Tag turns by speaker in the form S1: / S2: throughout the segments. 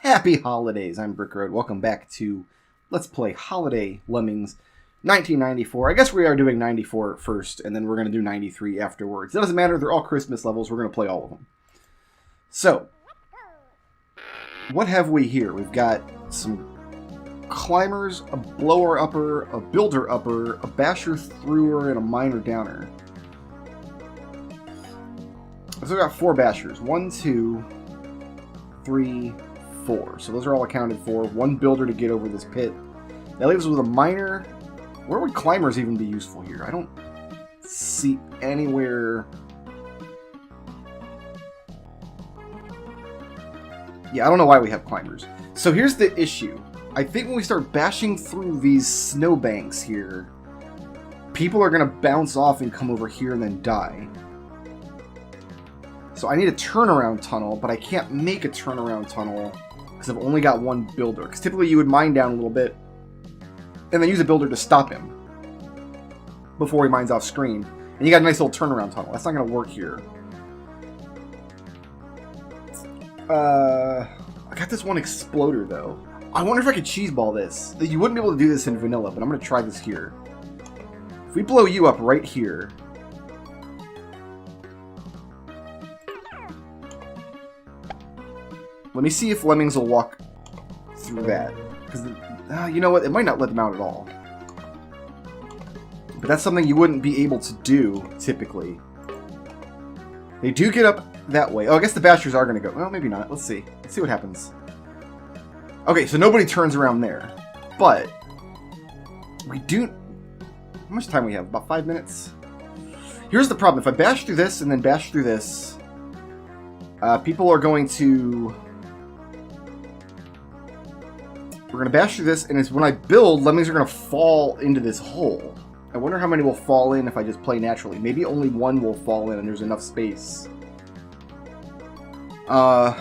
S1: Happy holidays, I'm Brick Road. Welcome back to Let's Play Holiday Lemmings 1994. I guess we are doing 94 first, and then we're going to do 93 afterwards. It doesn't matter, they're all Christmas levels, we're going to play all of them. So, what have we here? We've got some climbers, a blower upper, a builder upper, a basher thrower, and a miner downer. So we've got 4 bashers. 1, 2, 3, 4. So those are all accounted for. 1 builder to get over this pit. That leaves us with a miner. Where would climbers even be useful here? I don't see anywhere. Yeah, I don't know why we have climbers. So here's the issue. I think when we start bashing through these snowbanks here, people are going to bounce off and come over here and then die. So I need a turnaround tunnel, but I can't make a turnaround tunnel because I've only got 1 builder. Because typically you would mine down a little bit and then use a builder to stop him before he mines off screen. And you got a nice little turnaround tunnel. That's not going to work here. I got this 1 exploder though. I wonder if I could cheeseball this. You wouldn't be able to do this in vanilla, but I'm going to try this here. If we blow you up right here, let me see if Lemmings will walk through that. Because, you know what? It might not let them out at all. But that's something you wouldn't be able to do, typically. They do get up that way. Oh, I guess the bashers are going to go. Well, maybe not. Let's see. Let's see what happens. Okay, so nobody turns around there. But, we do... How much time we have? About 5 minutes? Here's the problem. If I bash through this and then bash through this, people are going to... We're going to bash through this, and it's when I build, Lemmings are going to fall into this hole. I wonder how many will fall in if I just play naturally. Maybe only 1 will fall in and there's enough space. Oh,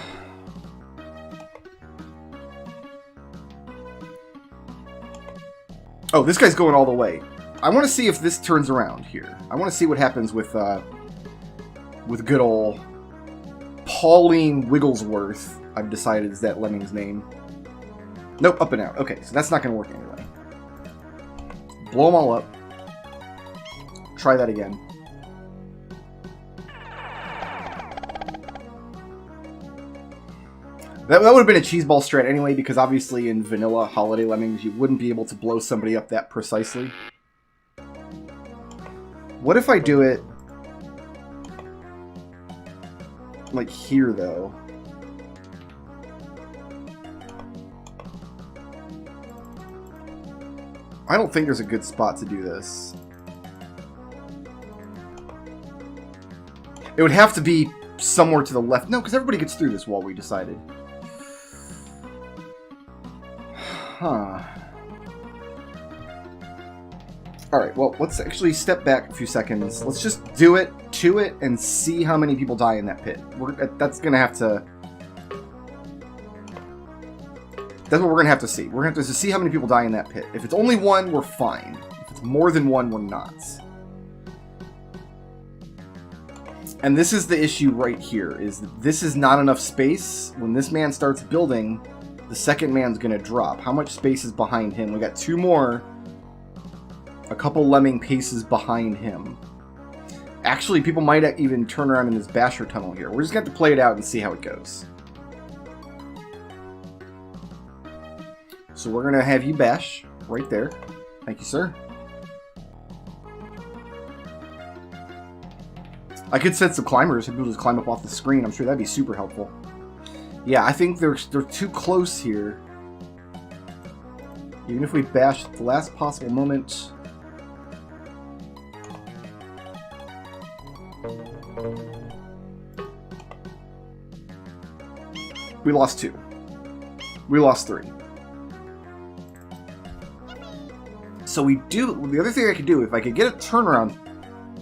S1: this guy's going all the way. I want to see if this turns around here. I want to see what happens with good old Pauline Wigglesworth. I've decided is that Lemming's name. Nope, up and out. Okay, so that's not going to work anyway. Blow them all up. Try that again. That would have been a cheeseball strat anyway, because obviously in vanilla Holiday Lemmings, you wouldn't be able to blow somebody up that precisely. What if I do it like here, though? I don't think there's a good spot to do this. It would have to be somewhere to the left. No, because everybody gets through this wall, we decided. Huh. Alright, well, let's actually step back a few seconds. Let's just do it, to it, and see how many people die in that pit. That's going to have to... That's what we're going to have to see. We're going to have to see how many people die in that pit. If it's only 1, we're fine. If it's more than 1, we're not. And this is the issue right here, is that this is not enough space. When this man starts building, the second man's going to drop. How much space is behind him? We got 2 more. A couple lemming paces behind him. Actually, people might even turn around in this basher tunnel here. We're just going to have to play it out and see how it goes. So we're going to have you bash right there. Thank you, sir. I could set some climbers so people just climb up off the screen. I'm sure that'd be super helpful. Yeah, I think they're too close here. Even if we bash at the last possible moment. We lost 2. We lost 3. So we do... The other thing I could do, if I could get a turnaround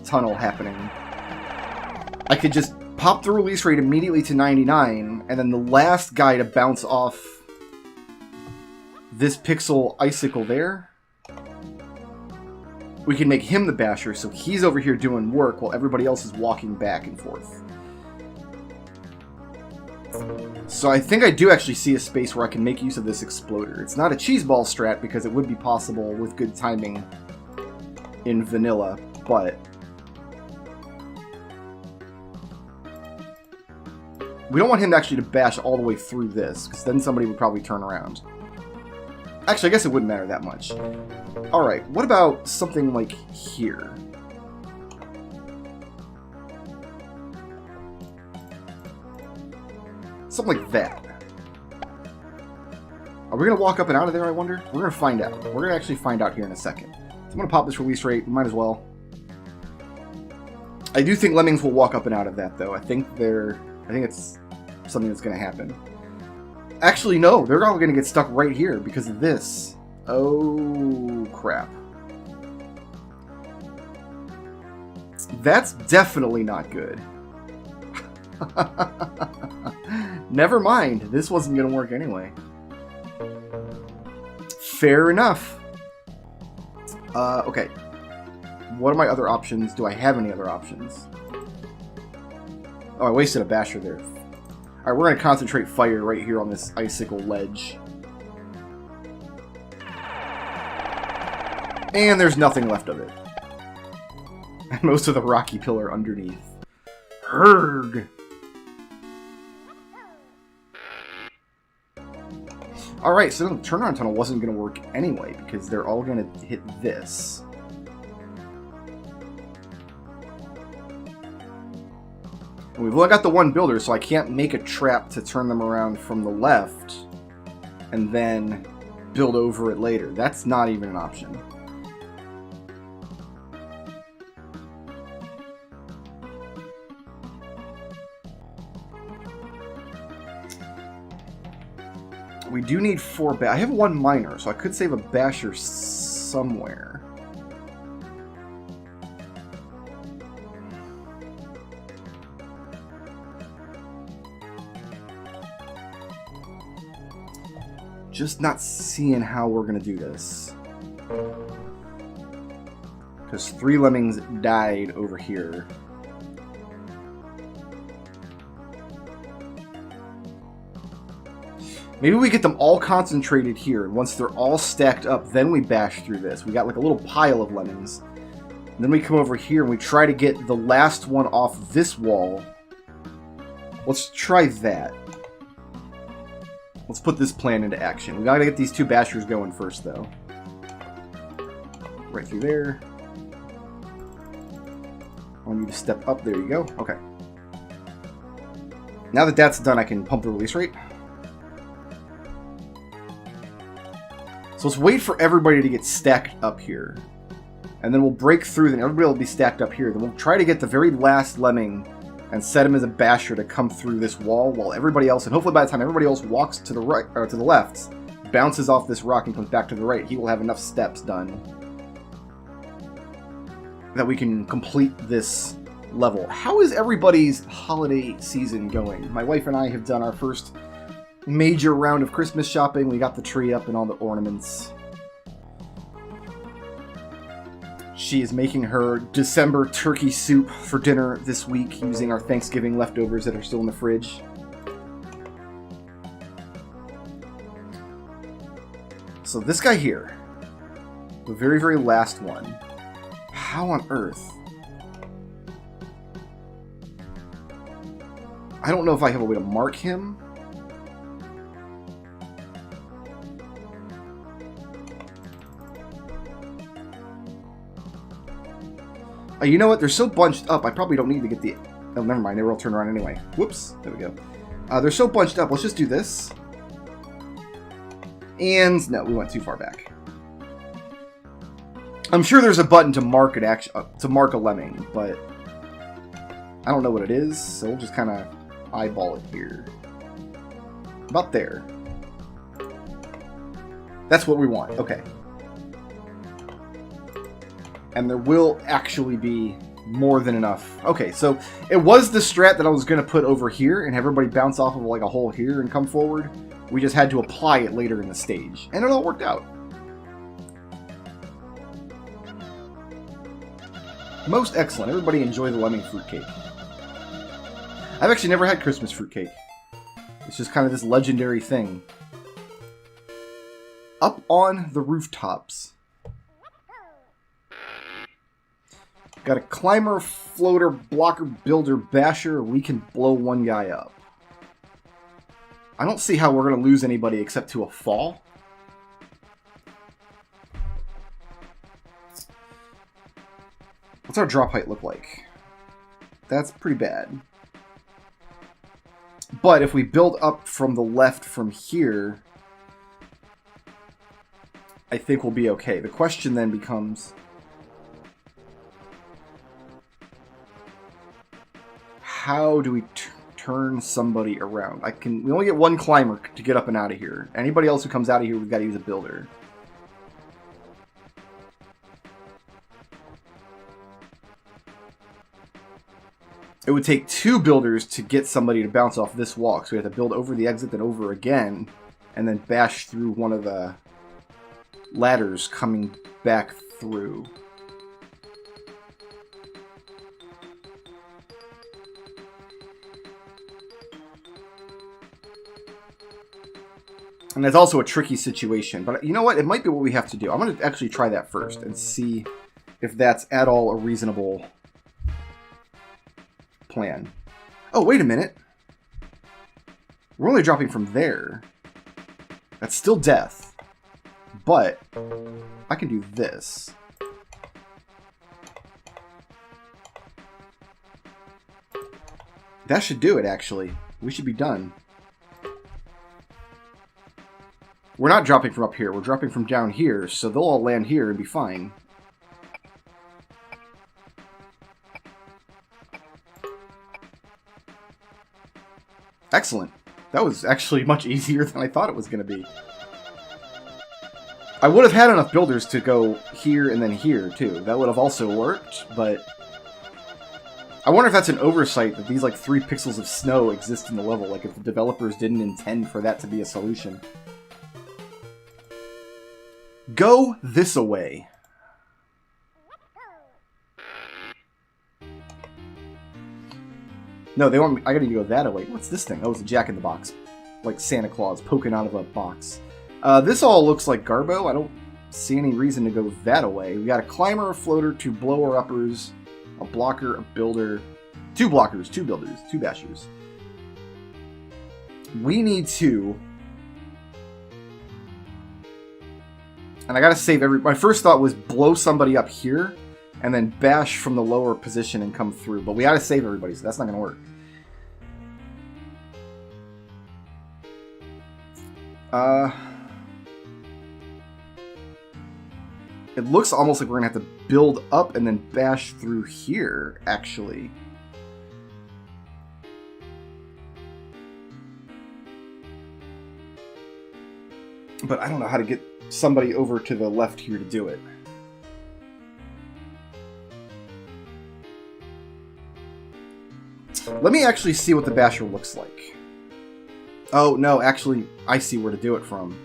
S1: tunnel happening, I could just pop the release rate immediately to 99, and then the last guy to bounce off this pixel icicle there, we can make him the basher, so he's over here doing work while everybody else is walking back and forth. So I think I do actually see a space where I can make use of this exploder. It's not a cheese ball strat because it would be possible with good timing in vanilla, but we don't want him actually to bash all the way through this, because then somebody would probably turn around. Actually, I guess it wouldn't matter that much. Alright, what about something like here? Something like that. Are we going to walk up and out of there, I wonder? We're going to find out. We're going to actually find out here in a second. So I'm going to pop this release rate. Might as well. I do think Lemmings will walk up and out of that, though. I think it's something that's going to happen. Actually, no. They're all going to get stuck right here because of this. Oh, crap. That's definitely not good. Never mind. This wasn't going to work anyway. Fair enough. Okay. What are my other options? Do I have any other options? Oh, I wasted a basher there. Alright, we're going to concentrate fire right here on this icicle ledge. And there's nothing left of it. And most of the rocky pillar underneath. Herg! Alright, so the turnaround tunnel wasn't going to work anyway, because they're all going to hit this. And we've only got the one builder, so I can't make a trap to turn them around from the left and then build over it later. That's not even an option. We do need 4 I have 1 miner, so I could save a basher somewhere. Just not seeing how we're going to do this. Because 3 lemmings died over here. Maybe we get them all concentrated here, and once they're all stacked up, then we bash through this. We got like a little pile of lemmings. And then we come over here and we try to get the last one off this wall. Let's try that. Let's put this plan into action. We gotta get these 2 bashers going first, though. Right through there. I want you to step up. There you go. Okay. Now that that's done, I can pump the release rate. So let's wait for everybody to get stacked up here. And then we'll break through, then everybody will be stacked up here. Then we'll try to get the very last lemming and set him as a basher to come through this wall while everybody else, and hopefully by the time everybody else walks to the right or to the left, bounces off this rock and comes back to the right, he will have enough steps done that we can complete this level. How is everybody's holiday season going? My wife and I have done our first major round of Christmas shopping. We got the tree up and all the ornaments. She is making her December turkey soup for dinner this week using our Thanksgiving leftovers that are still in the fridge. So this guy here, the very, very last one, how on earth? I don't know if I have a way to mark him. You know what? They're so bunched up, I probably don't need to get the... Oh, never mind. They will all turn around anyway. Whoops. There we go. They're so bunched up. Let's just do this. And... no, we went too far back. I'm sure there's a button to mark it to mark a lemming, but... I don't know what it is, so we'll just kind of eyeball it here. About there. That's what we want. Okay. And there will actually be more than enough. Okay, so it was the strat that I was going to put over here and have everybody bounce off of like a hole here and come forward. We just had to apply it later in the stage. And it all worked out. Most excellent. Everybody enjoy the lemming fruitcake. I've actually never had Christmas fruitcake. It's just kind of this legendary thing. Up on the rooftops. Got a climber, floater, blocker, builder, basher. We can blow one guy up. I don't see how we're going to lose anybody except to a fall. What's our drop height look like? That's pretty bad. But if we build up from the left from here, I think we'll be okay. The question then becomes, how do we turn somebody around? We only get one climber to get up and out of here. Anybody else who comes out of here, we've got to use a builder. It would take 2 builders to get somebody to bounce off this wall. So we have to build over the exit, then over again, and then bash through one of the ladders coming back through. And that's also a tricky situation. But you know what? It might be what we have to do. I'm going to actually try that first and see if that's at all a reasonable plan. Oh, wait a minute. We're only dropping from there. That's still death. But I can do this. That should do it, actually. We should be done. We're not dropping from up here. We're dropping from down here, so they'll all land here and be fine. Excellent. That was actually much easier than I thought it was going to be. I would have had enough builders to go here and then here, too. That would have also worked, but I wonder if that's an oversight that these, like, 3 pixels of snow exist in the level. Like, if the developers didn't intend for that to be a solution. Go this away. No, they want me. I gotta go that away. What's this thing? Oh, it's a Jack-in-the-Box. Like Santa Claus poking out of a box. This all looks like Garbo. I don't see any reason to go that away. We got a climber, a floater, 2 blower uppers, a blocker, a builder, 2 blockers, 2 builders, 2 bashers. We need to. And I gotta save my first thought was blow somebody up here and then bash from the lower position and come through. But we gotta save everybody, so that's not gonna work. It looks almost like we're gonna have to build up and then bash through here, actually. But I don't know how to get somebody over to the left here to do it. Let me actually see what the basher looks like. Oh, no, actually, I see where to do it from.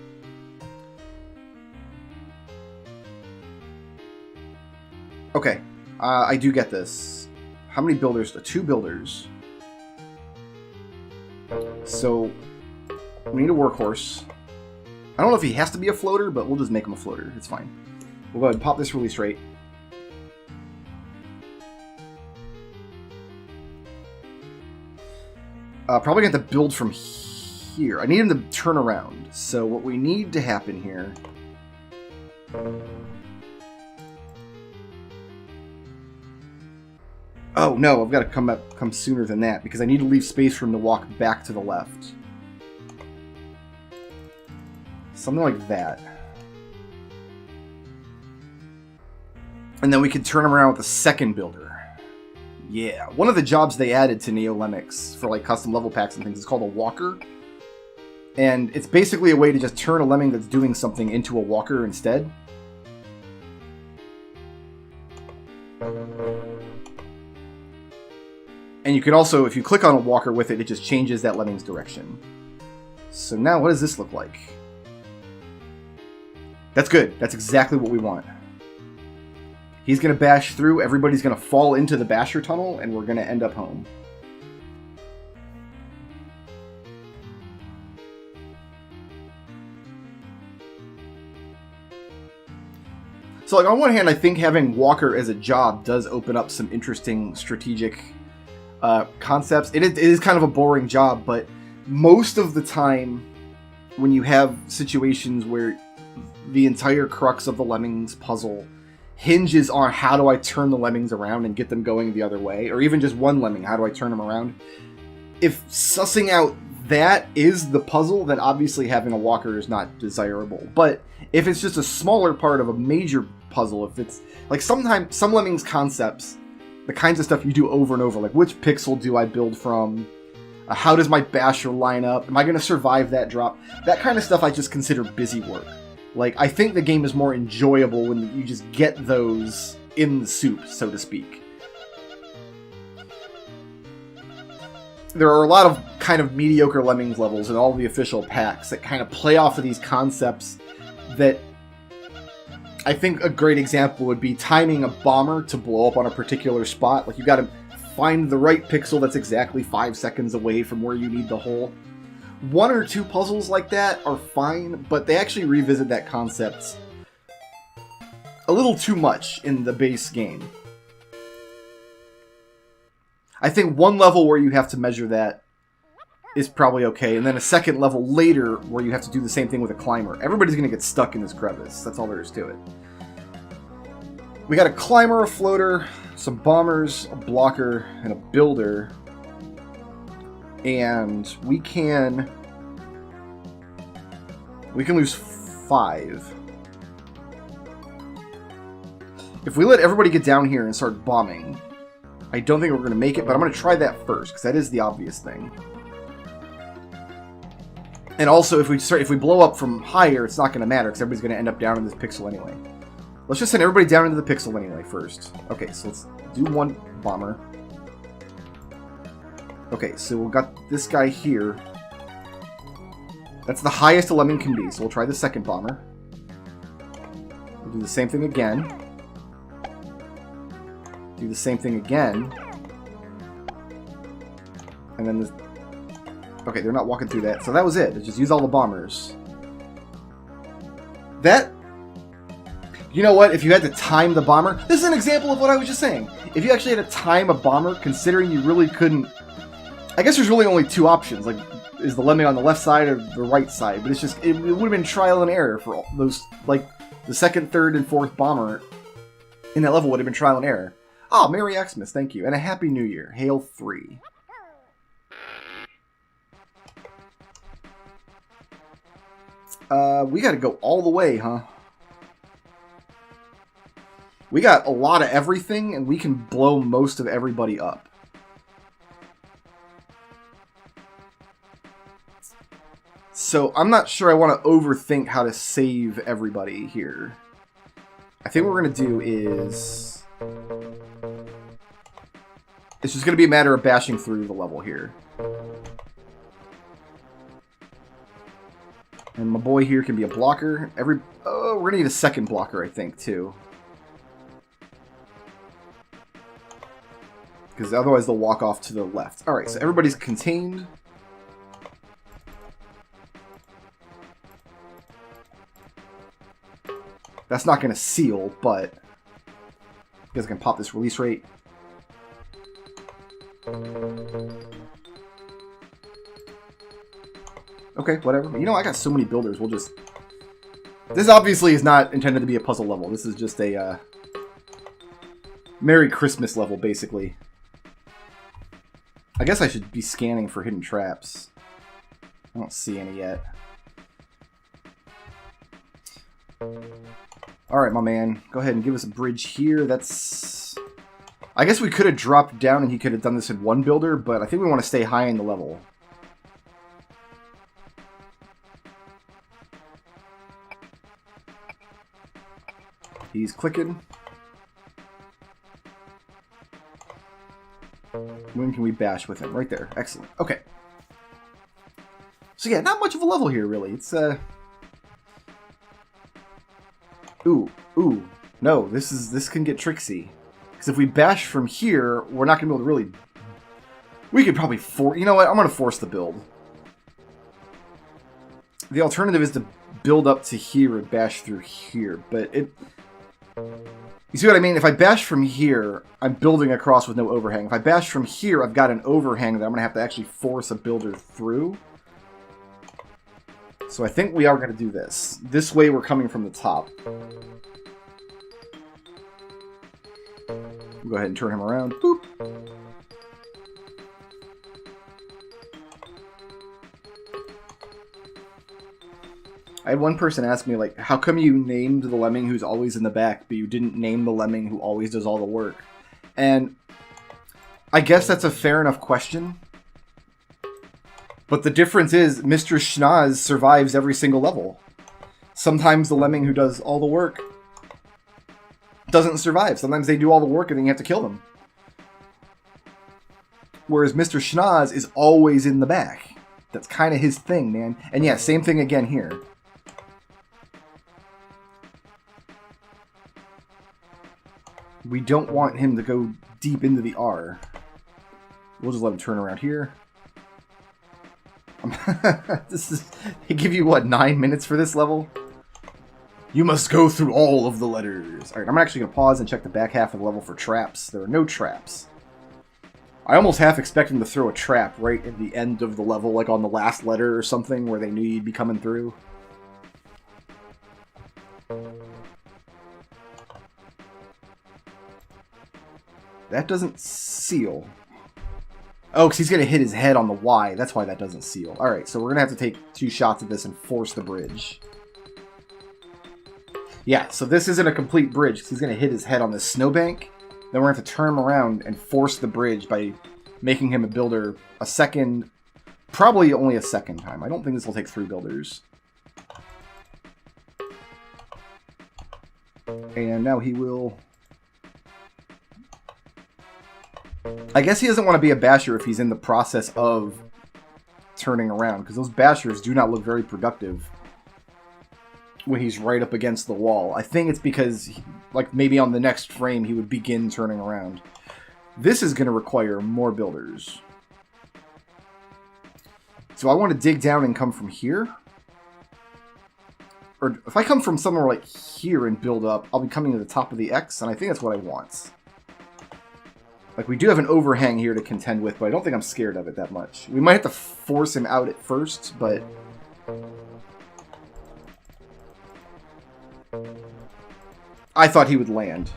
S1: Okay, I do get this. How many builders? 2 builders. So, we need a workhorse. I don't know if he has to be a floater, but we'll just make him a floater. It's fine. We'll go ahead and pop this release rate. Probably going to have to build from here. I need him to turn around. So what we need to happen here... Oh, no, I've got to come sooner than that, because I need to leave space for him to walk back to the left. Something like that. And then we can turn him around with a second builder. Yeah. One of the jobs they added to Neo Lemmings for like custom level packs and things is called a walker. And it's basically a way to just turn a lemming that's doing something into a walker instead. And you can also, if you click on a walker with it, it just changes that lemming's direction. So now what does this look like? That's good. That's exactly what we want. He's going to bash through, everybody's going to fall into the basher tunnel, and we're going to end up home. So, like, on one hand, I think having Walker as a job does open up some interesting strategic concepts. It is kind of a boring job, but most of the time, when you have situations where the entire crux of the Lemmings puzzle hinges on how do I turn the Lemmings around and get them going the other way, or even just one Lemming, how do I turn them around? If sussing out that is the puzzle, then obviously having a Walker is not desirable. But if it's just a smaller part of a major puzzle, if it's like sometimes some Lemmings concepts, the kinds of stuff you do over and over, like which pixel do I build from? How does my basher line up? Am I going to survive that drop? That kind of stuff I just consider busy work. Like, I think the game is more enjoyable when you just get those in the soup, so to speak. There are a lot of kind of mediocre Lemmings levels in all the official packs that kind of play off of these concepts that I think a great example would be timing a bomber to blow up on a particular spot. Like, you got to find the right pixel that's exactly 5 seconds away from where you need the hole. One or two puzzles like that are fine, but they actually revisit that concept a little too much in the base game. I think one level where you have to measure that is probably okay, and then a second level later where you have to do the same thing with a climber. Everybody's going to get stuck in this crevice. That's all there is to it. We got a climber, a floater, some bombers, a blocker, and a builder. And we can lose 5. If we let everybody get down here and start bombing, I don't think we're going to make it, but I'm going to try that first, because that is the obvious thing. And also, if we blow up from higher, it's not going to matter, because everybody's going to end up down in this pixel anyway. Let's just send everybody down into the pixel anyway first. Okay, so let's do one bomber. Okay, so we've got this guy here. That's the highest a Lemming can be, so we'll try the second bomber. We'll do the same thing again. Do the same thing again. And then this... Okay, they're not walking through that, so that was it. Just use all the bombers. That... You know what? If you had to time the bomber... This is an example of what I was just saying. If you actually had to time a bomber, considering you really couldn't... I guess there's really only two options. Like, is the Lemming on the left side or the right side? But it's just... It would have been trial and error for all those... Like, the second, third, and fourth bomber in that level would have been trial and error. Ah, oh, Merry Xmas, thank you. And a Happy New Year. Hail 3. We gotta go all the way, huh? We got a lot of everything, and we can blow most of everybody up. So, I'm not sure I want to overthink how to save everybody here. I think what we're going to do is... It's just going to be a matter of bashing through the level here. And my boy here can be a blocker. Oh, we're going to need a second blocker, I think, too. Because otherwise they'll walk off to the left. Alright, so everybody's contained. That's not going to seal, but... You guys can pop this release rate. Okay, whatever. You know, I got so many builders, we'll just... This obviously is not intended to be a puzzle level. This is just a, Merry Christmas level, basically. I guess I should be scanning for hidden traps. I don't see any yet. Alright, my man. Go ahead and give us a bridge here. That's... I guess we could have dropped down and he could have done this in one builder, but I think we want to stay high in the level. He's clicking. When can we bash with him? Right there. Excellent. Okay. So yeah, not much of a level here, really. It's, Ooh. No, this can get tricksy. Because if we bash from here, we're not going to be able to really... We could probably You know what? I'm going to force the build. The alternative is to build up to here and bash through here, but it... You see what I mean? If I bash from here, I'm building across with no overhang. If I bash from here, I've got an overhang that I'm going to have to actually force a builder through. So I think we are going to do this. This way we're coming from the top. We'll go ahead and turn him around. Boop. I had one person ask me, like, how come you named the lemming who's always in the back, but you didn't name the lemming who always does all the work? And I guess that's a fair enough question. But the difference is Mr. Schnoz survives every single level. Sometimes the lemming who does all the work doesn't survive. Sometimes they do all the work and then you have to kill them. Whereas Mr. Schnoz is always in the back. That's kind of his thing, man. And yeah, same thing again here. We don't want him to go deep into the R. We'll just let him turn around here. They give you, what, 9 minutes for this level? You must go through all of the letters. Alright, I'm actually going to pause and check the back half of the level for traps. There are no traps. I almost half expect him to throw a trap right at the end of the level, like on the last letter or something, where they knew you'd be coming through. That doesn't seal. Oh, because he's going to hit his head on the Y. That's why that doesn't seal. Alright, so we're going to have to take 2 shots at this and force the bridge. Yeah, so this isn't a complete bridge, because he's going to hit his head on this snowbank. Then we're going to have to turn him around and force the bridge by making him a builder a second, probably only a second time. I don't think this will take 3 builders. And now he will... I guess he doesn't want to be a basher if he's in the process of turning around, because those bashers do not look very productive when he's right up against the wall. I think it's because, like, maybe on the next frame he would begin turning around. This is going to require more builders. So I want to dig down and come from here. Or if I come from somewhere like here and build up, I'll be coming to the top of the X, and I think that's what I want. Like, we do have an overhang here to contend with, but I don't think I'm scared of it that much. We might have to force him out at first, but... I thought he would land.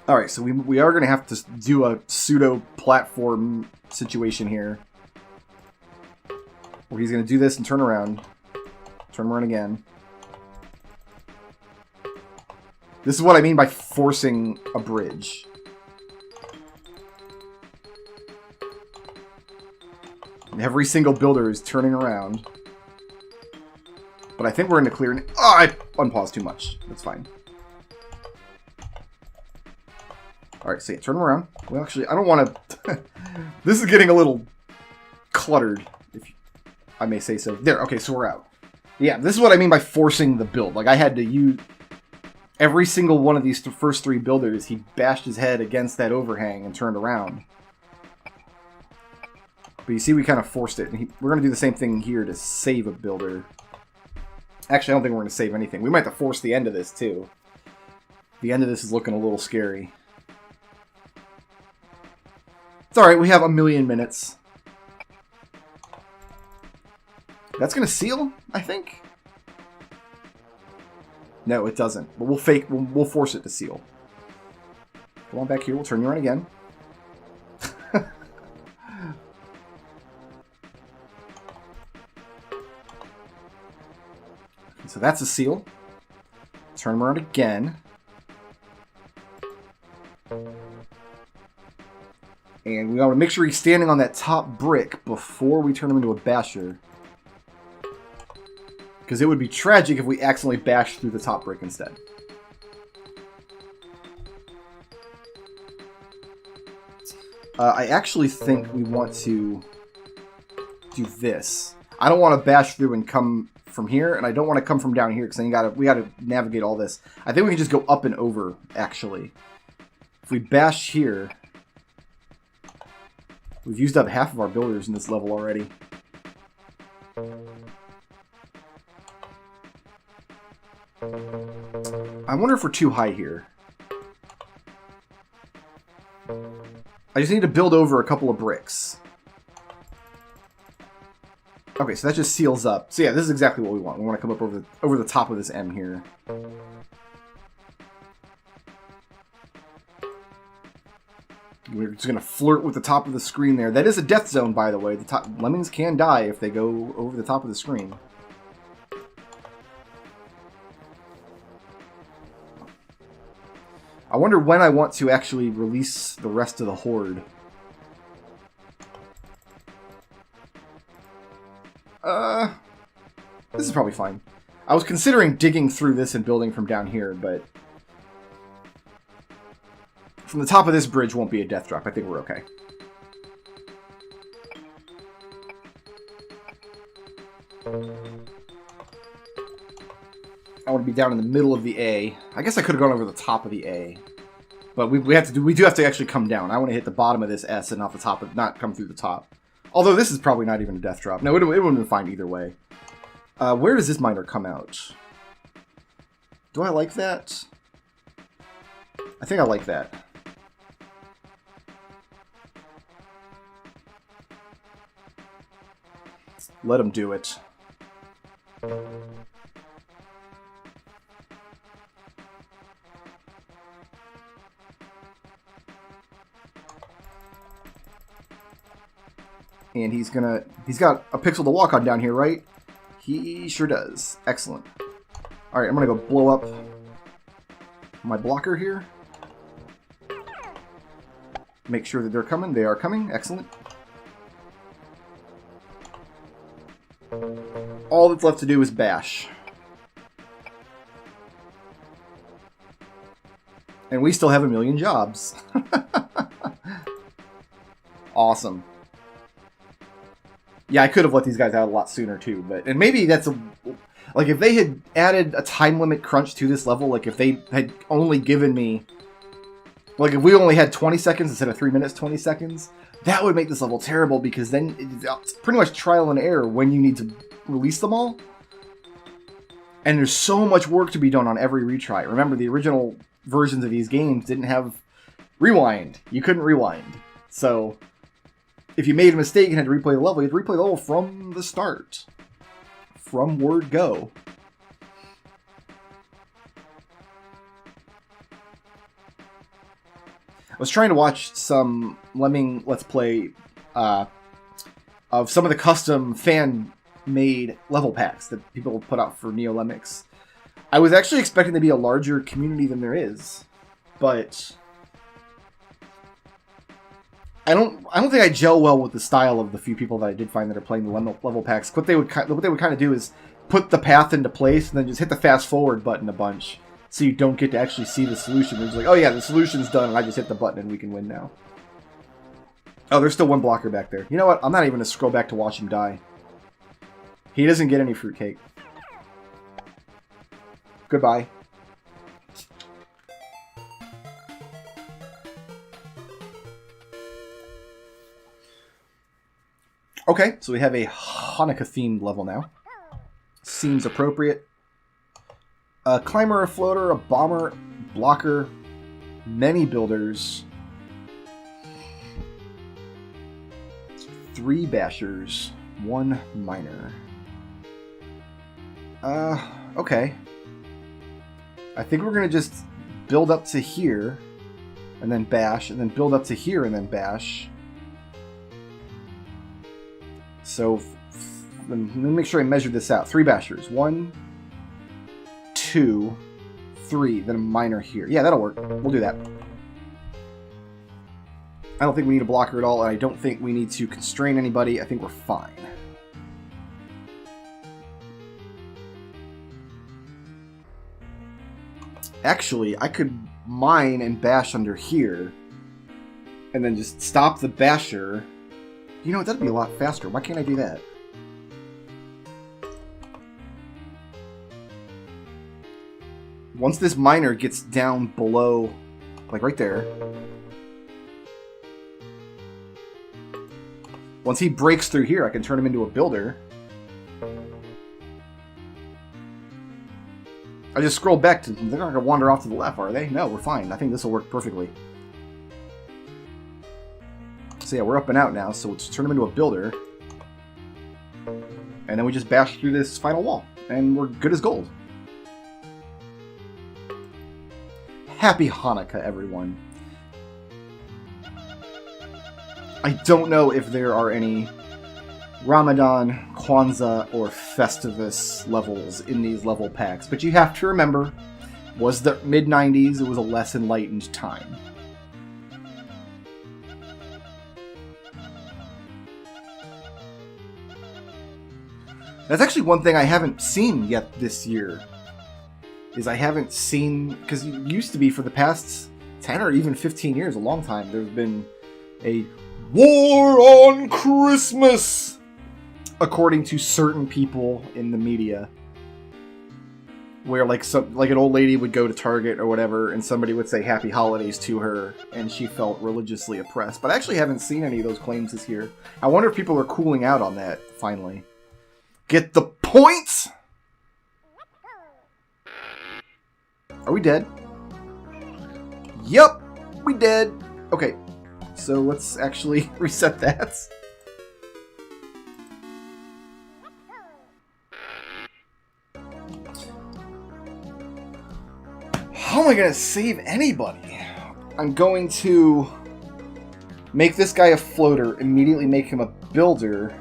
S1: Alright, so we are going to have to do a pseudo-platform situation here. Where he's going to do this and turn around. Turn around again. This is what I mean by forcing a bridge. Every single builder is turning around. But I think we're in the clear. Oh, I unpaused too much. That's fine. Alright, so yeah, turn them around. Well, actually, I don't want to... This is getting a little cluttered, if I may say so. There, okay, so we're out. Yeah, this is what I mean by forcing the build. Like, I had to use... Every single one of these first 3 builders, he bashed his head against that overhang and turned around. But you see, we kind of forced it. And we're going to do the same thing here to save a builder. Actually, I don't think we're going to save anything. We might have to force the end of this, too. The end of this is looking a little scary. It's alright, we have a million minutes. That's going to seal, I think? No, it doesn't. But we'll force it to seal. Go on back here, we'll turn you around again. So that's a seal. Turn him around again. And we want to make sure he's standing on that top brick before we turn him into a basher. Because it would be tragic if we accidentally bashed through the top brick instead. I actually think we want to do this. I don't want to bash through and come from here, and I don't want to come from down here because then we gotta navigate all this. I think we can just go up and over, actually. If we bash here, we've used up half of our builders in this level already. I wonder if we're too high here. I just need to build over a couple of bricks. Okay, so that just seals up. So yeah, this is exactly what we want. We want to come up over the top of this M here. We're just going to flirt with the top of the screen there. That is a death zone, by the way. The Lemmings can die if they go over the top of the screen. I wonder when I want to actually release the rest of the horde. This is probably fine. I was considering digging through this and building from down here, but from the top of this bridge won't be a death drop. I think we're okay. I want to be down in the middle of the A. I guess I could have gone over the top of the A, but we do have to actually come down. I want to hit the bottom of this S and not the top, not come through the top. Although this is probably not even a death drop. No, it wouldn't have been fine either way. Where does this miner come out? Do I like that? I think I like that. Let him do it. And he's got a pixel to walk on down here, right? He sure does. Excellent. Alright, I'm gonna go blow up my blocker here. Make sure that they're coming. They are coming. Excellent. All that's left to do is bash. And we still have 1,000,000 jobs. Awesome. Yeah, I could have let these guys out a lot sooner too, and maybe that's like if they had added a time limit crunch to this level, like if they had only given me, like if we only had 20 seconds instead of 3 minutes, 20 seconds, that would make this level terrible because then it's pretty much trial and error when you need to release them all. And there's so much work to be done on every retry. Remember, the original versions of these games didn't have rewind. You couldn't rewind. So if you made a mistake and had to replay the level, you had to replay the level from the start. From word go. I was trying to watch some Lemming Let's Play of some of the custom fan-made level packs that people put out for Neo Lemmings. I was actually expecting there to be a larger community than there is, but I don't think I gel well with the style of the few people that I did find that are playing the level packs. What they would kind of do is put the path into place and then just hit the fast forward button a bunch, so you don't get to actually see the solution. They're just like, oh yeah, the solution's done, and I just hit the button and we can win now. Oh, there's still one blocker back there. You know what? I'm not even going to scroll back to watch him die. He doesn't get any fruitcake. Goodbye. Okay, so we have a Hanukkah-themed level now. Seems appropriate. A climber, a floater, a bomber, blocker, many builders, 3 bashers, 1 miner. Okay. I think we're going to just build up to here, and then bash, and then build up to here, and then bash. So, let me make sure I measured this out. 3 bashers. 1, 2, 3. Then a miner here. Yeah, that'll work. We'll do that. I don't think we need a blocker at all, and I don't think we need to constrain anybody. I think we're fine. Actually, I could mine and bash under here, and then just stop the basher. You know, that'd be a lot faster. Why can't I do that? Once this miner gets down below, like right there, once he breaks through here, I can turn him into a builder. I just scroll back to... They're not going to wander off to the left, are they? No, we're fine. I think this will work perfectly. So yeah, we're up and out now, so let's turn him into a builder. And then we just bash through this final wall, and we're good as gold. Happy Hanukkah, everyone. I don't know if there are any Ramadan, Kwanzaa, or Festivus levels in these level packs, but you have to remember, was the mid-90s, it was a less enlightened time. That's actually one thing I haven't seen yet this year. Is I haven't seen, because it used to be for the past 10 or even 15 years, a long time, there's been a war on Christmas, according to certain people in the media, where like an old lady would go to Target or whatever, and somebody would say Happy Holidays to her, and she felt religiously oppressed. But I actually haven't seen any of those claims this year. I wonder if people are cooling out on that, finally. Get the points? Are we dead? Yup, we dead. Okay, so let's actually reset that. How am I going to save anybody? I'm going to make this guy a floater, immediately make him a builder.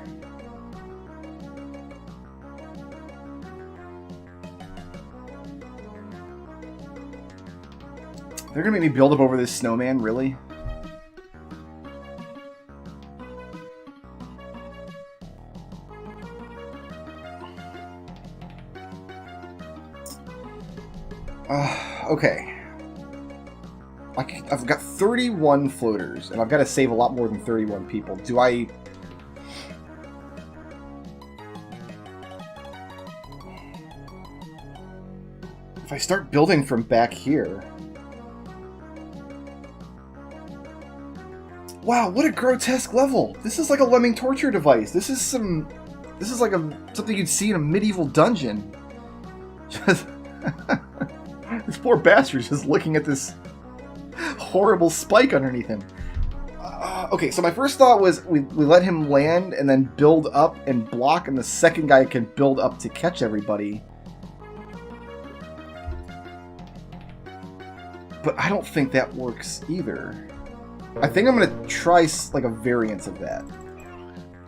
S1: They're gonna make me build up over this snowman, really? Okay. I've got 31 floaters, and I've got to save a lot more than 31 people. Do I... If I start building from back here... Wow, what a grotesque level! This is like a lemming torture device. This is like something you'd see in a medieval dungeon. Just this poor bastard's just looking at this horrible spike underneath him. Okay, so my first thought was we let him land and then build up and block, and the second guy can build up to catch everybody. But I don't think that works either. I think I'm going to try like a variance of that.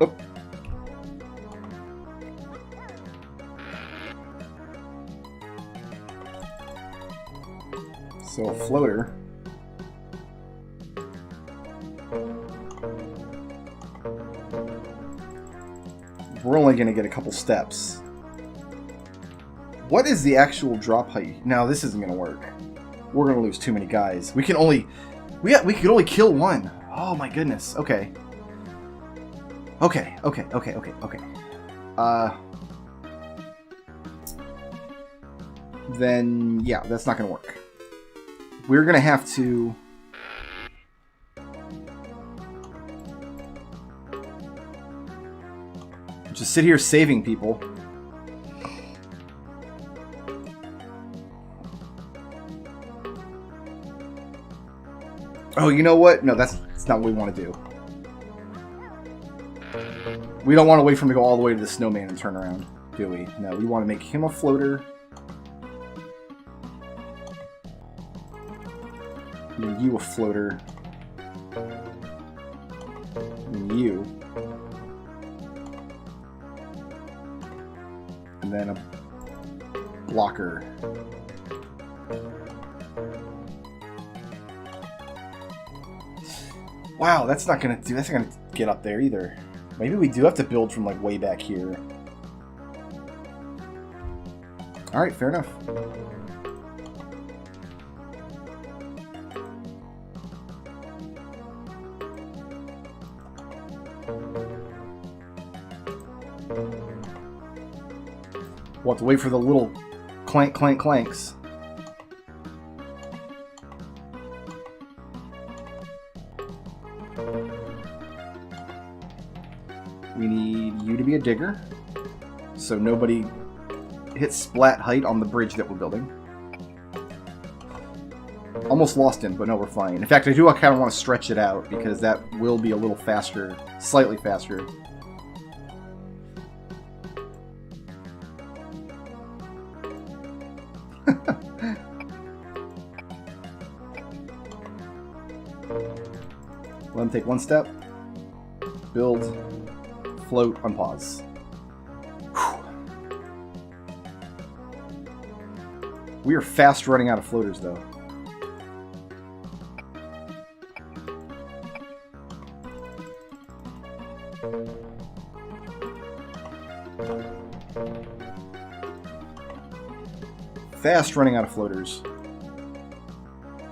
S1: Oh. So a floater. We're only going to get a couple steps. What is the actual drop height? No, this isn't going to work. We're going to lose too many guys. We could only kill one. Oh my goodness. Okay. Okay. Then, yeah, that's not going to work. We're going to have to... just sit here saving people. Oh, you know what? No, that's not what we want to do. We don't want to wait for him to go all the way to the snowman and turn around, do we? No, we want to make him a floater. And you a floater. And you. And then a blocker. Wow, that's not gonna get up there either. Maybe we do have to build from like way back here. Alright, fair enough. We'll have to wait for the little clank, clank, clanks. We need you to be a digger, so nobody hits splat height on the bridge that we're building. Almost lost him, but no, we're fine. In fact, I do kind of want to stretch it out, because that will be a little faster. Slightly faster. Let him take one step. Build. Float. Unpause. Whew. We are fast running out of floaters, though. Fast running out of floaters.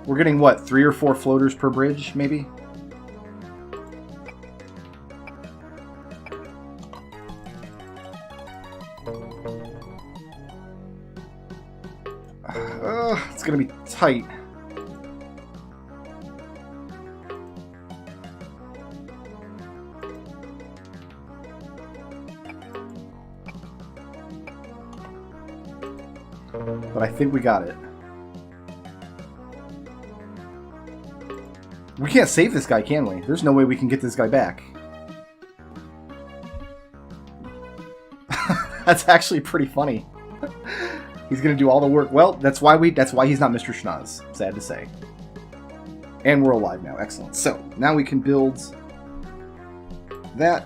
S1: We're getting, what, 3 or 4 floaters per bridge, maybe? It's gonna be tight. But I think we got it. We can't save this guy, can we? There's no way we can get this guy back. That's actually pretty funny. He's gonna do all the work. Well, that's why he's not Mr. Schnoz, sad to say. And we're alive now. Excellent. So, now we can build that.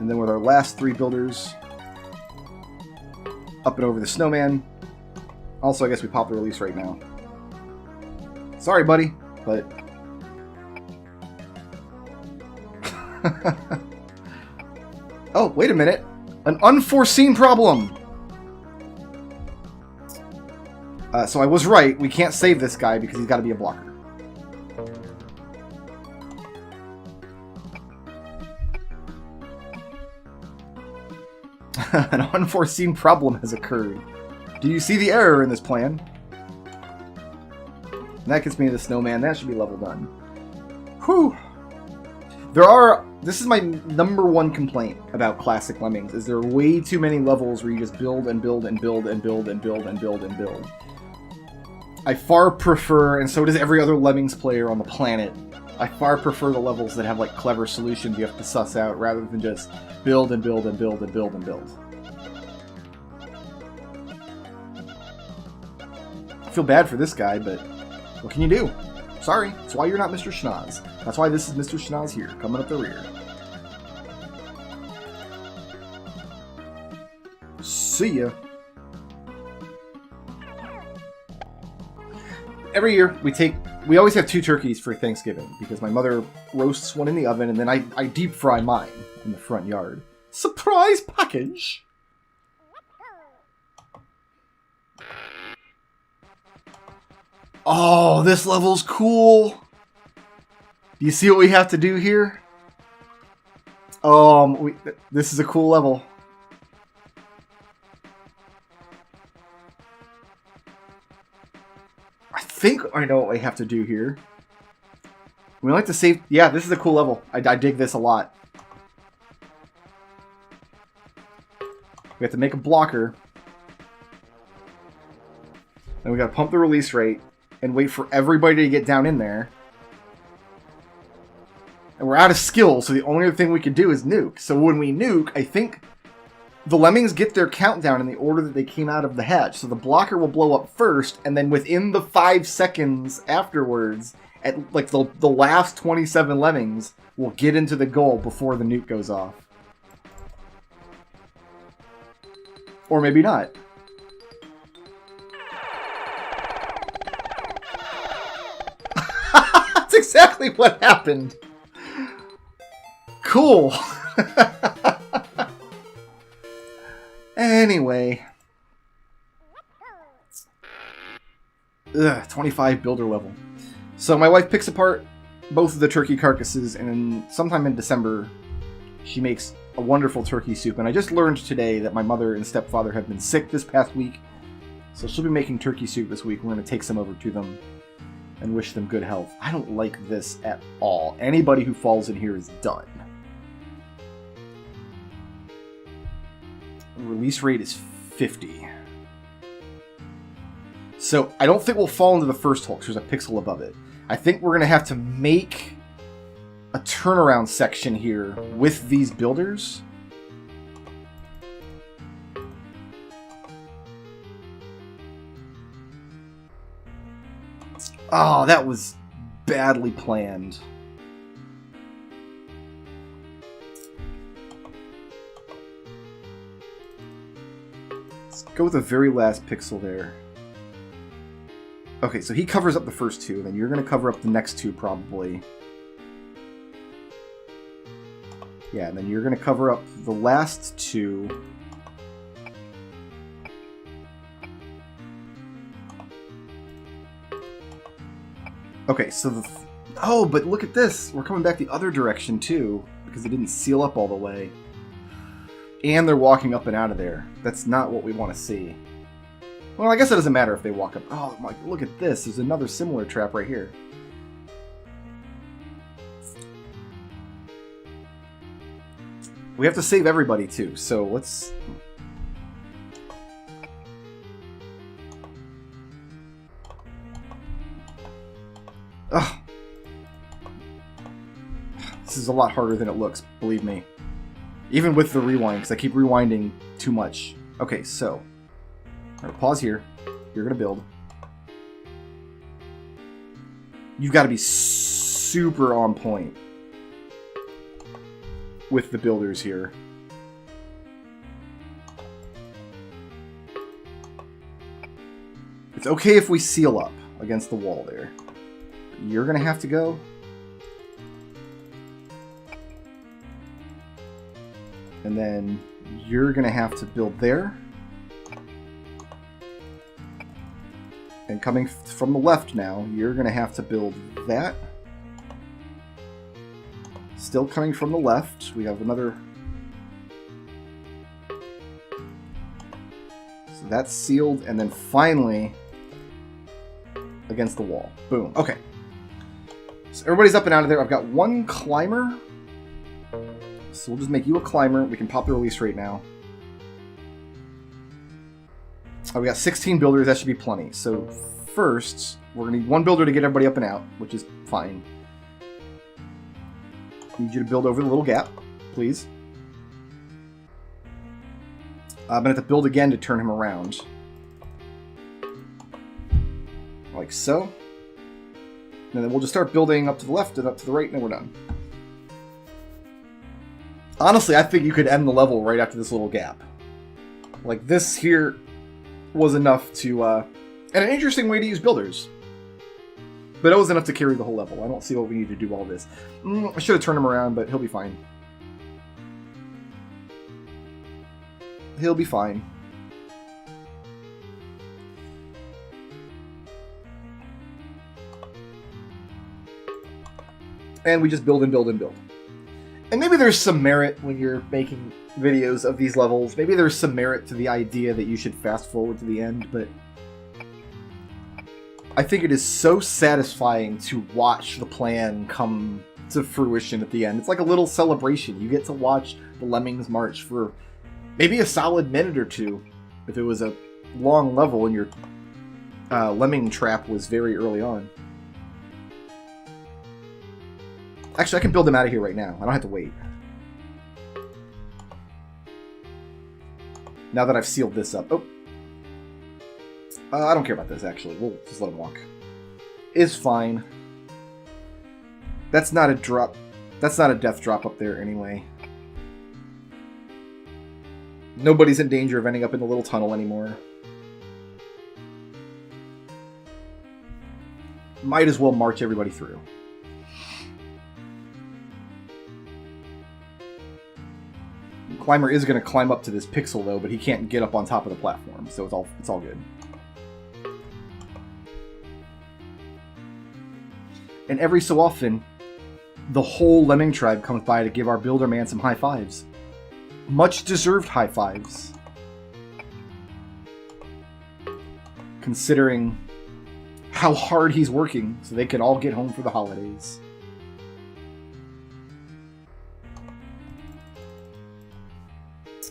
S1: And then with our last 3 builders, up and over the snowman. Also, I guess we pop the release right now. Sorry, buddy, but... Oh, wait a minute. An unforeseen problem! So I was right. We can't save this guy because he's got to be a blocker. An unforeseen problem has occurred. Do you see the error in this plan? And that gets me to the snowman. That should be level done. Whew. This is my #1 complaint about classic Lemmings, is there are way too many levels where you just build and build and build and build and build and build and build. I far prefer, and so does every other Lemmings player on the planet, I far prefer the levels that have like clever solutions you have to suss out rather than just build and build and build and build and build. I feel bad for this guy, but what can you do? Sorry, that's why you're not Mr. Schnoz. That's why this is Mr. Schnoz here, coming up the rear. See ya. Every year, we always have 2 turkeys for Thanksgiving, because my mother roasts one in the oven, and then I deep fry mine in the front yard. Surprise package! Oh, this level's cool! Do you see what we have to do here? This is a cool level. I think I know what we have to do here. We like to save... Yeah, this is a cool level. I dig this a lot. We have to make a blocker. And we gotta pump the release rate and wait for everybody to get down in there. And we're out of skill, so the only other thing we can do is nuke. So when we nuke, I think the Lemmings get their countdown in the order that they came out of the hatch. So the blocker will blow up first, and then within the 5 seconds afterwards, at like the last 27 Lemmings will get into the goal before the nuke goes off. Or maybe not. That's exactly what happened. Cool. Anyway. 25 builder level. So my wife picks apart both of the turkey carcasses, and sometime in December she makes a wonderful turkey soup. And I just learned today that my mother and stepfather have been sick this past week, so she'll be making turkey soup this week. We're going to take some over to them and wish them good health. I don't like this at all. Anybody who falls in here is done. The release rate is 50. So I don't think we'll fall into the first hole because there's a pixel above it. I think we're going to have to make a turnaround section here with these builders. Oh, that was badly planned. Let's go with the very last pixel there. Okay, so he covers up the first two, then you're going to cover up the next two probably. Yeah, and then you're going to cover up the last two. Okay, so the... Oh, but look at this! We're coming back the other direction, too, because it didn't seal up all the way. And they're walking up and out of there. That's not what we want to see. Well, I guess it doesn't matter if they walk up. Oh, my, look at this. There's another similar trap right here. We have to save everybody, too, so let's... Ugh. This is a lot harder than it looks, believe me. Even with the rewind, because I keep rewinding too much. Okay, so... Alright, pause here. You're going to build. You've got to be super on point with the builders here. It's okay if we seal up against the wall there. You're going to have to go. And then you're going to have to build there. And coming from the left now, you're going to have to build that. Still coming from the left, we have another... So that's sealed, and then finally against the wall. Boom. Okay. So everybody's up and out of there. I've got one climber. So we'll just make you a climber. We can pop the release right now. Oh, we got 16 builders. That should be plenty. So first, we're going to need one builder to get everybody up and out, which is fine. Need you to build over the little gap, please. I'm going to have to build again to turn him around. Like so. And then we'll just start building up to the left and up to the right, and then we're done. Honestly, I think you could end the level right after this little gap. Like, this here was enough to... and an interesting way to use builders. But it was enough to carry the whole level. I don't see what we need to do all this. I should have turned him around, but he'll be fine. He'll be fine. And we just build and build and build. And maybe there's some merit when you're making videos of these levels. Maybe there's some merit to the idea that you should fast forward to the end, but I think it is so satisfying to watch the plan come to fruition at the end. It's like a little celebration. You get to watch the Lemmings march for maybe a solid minute or two. If it was a long level and your lemming trap was very early on. Actually, I can build them out of here right now. I don't have to wait. Now that I've sealed this up. Oh. I don't care about this, actually. We'll just let him walk. Is fine. That's not a drop. That's not a death drop up there anyway. Nobody's in danger of ending up in the little tunnel anymore. Might as well march everybody through. Climber is going to climb up to this pixel, though, but he can't get up on top of the platform, so it's all good. And every so often, the whole Lemming tribe comes by to give our builder man some high fives. Much deserved high fives. Considering how hard he's working so they can all get home for the holidays.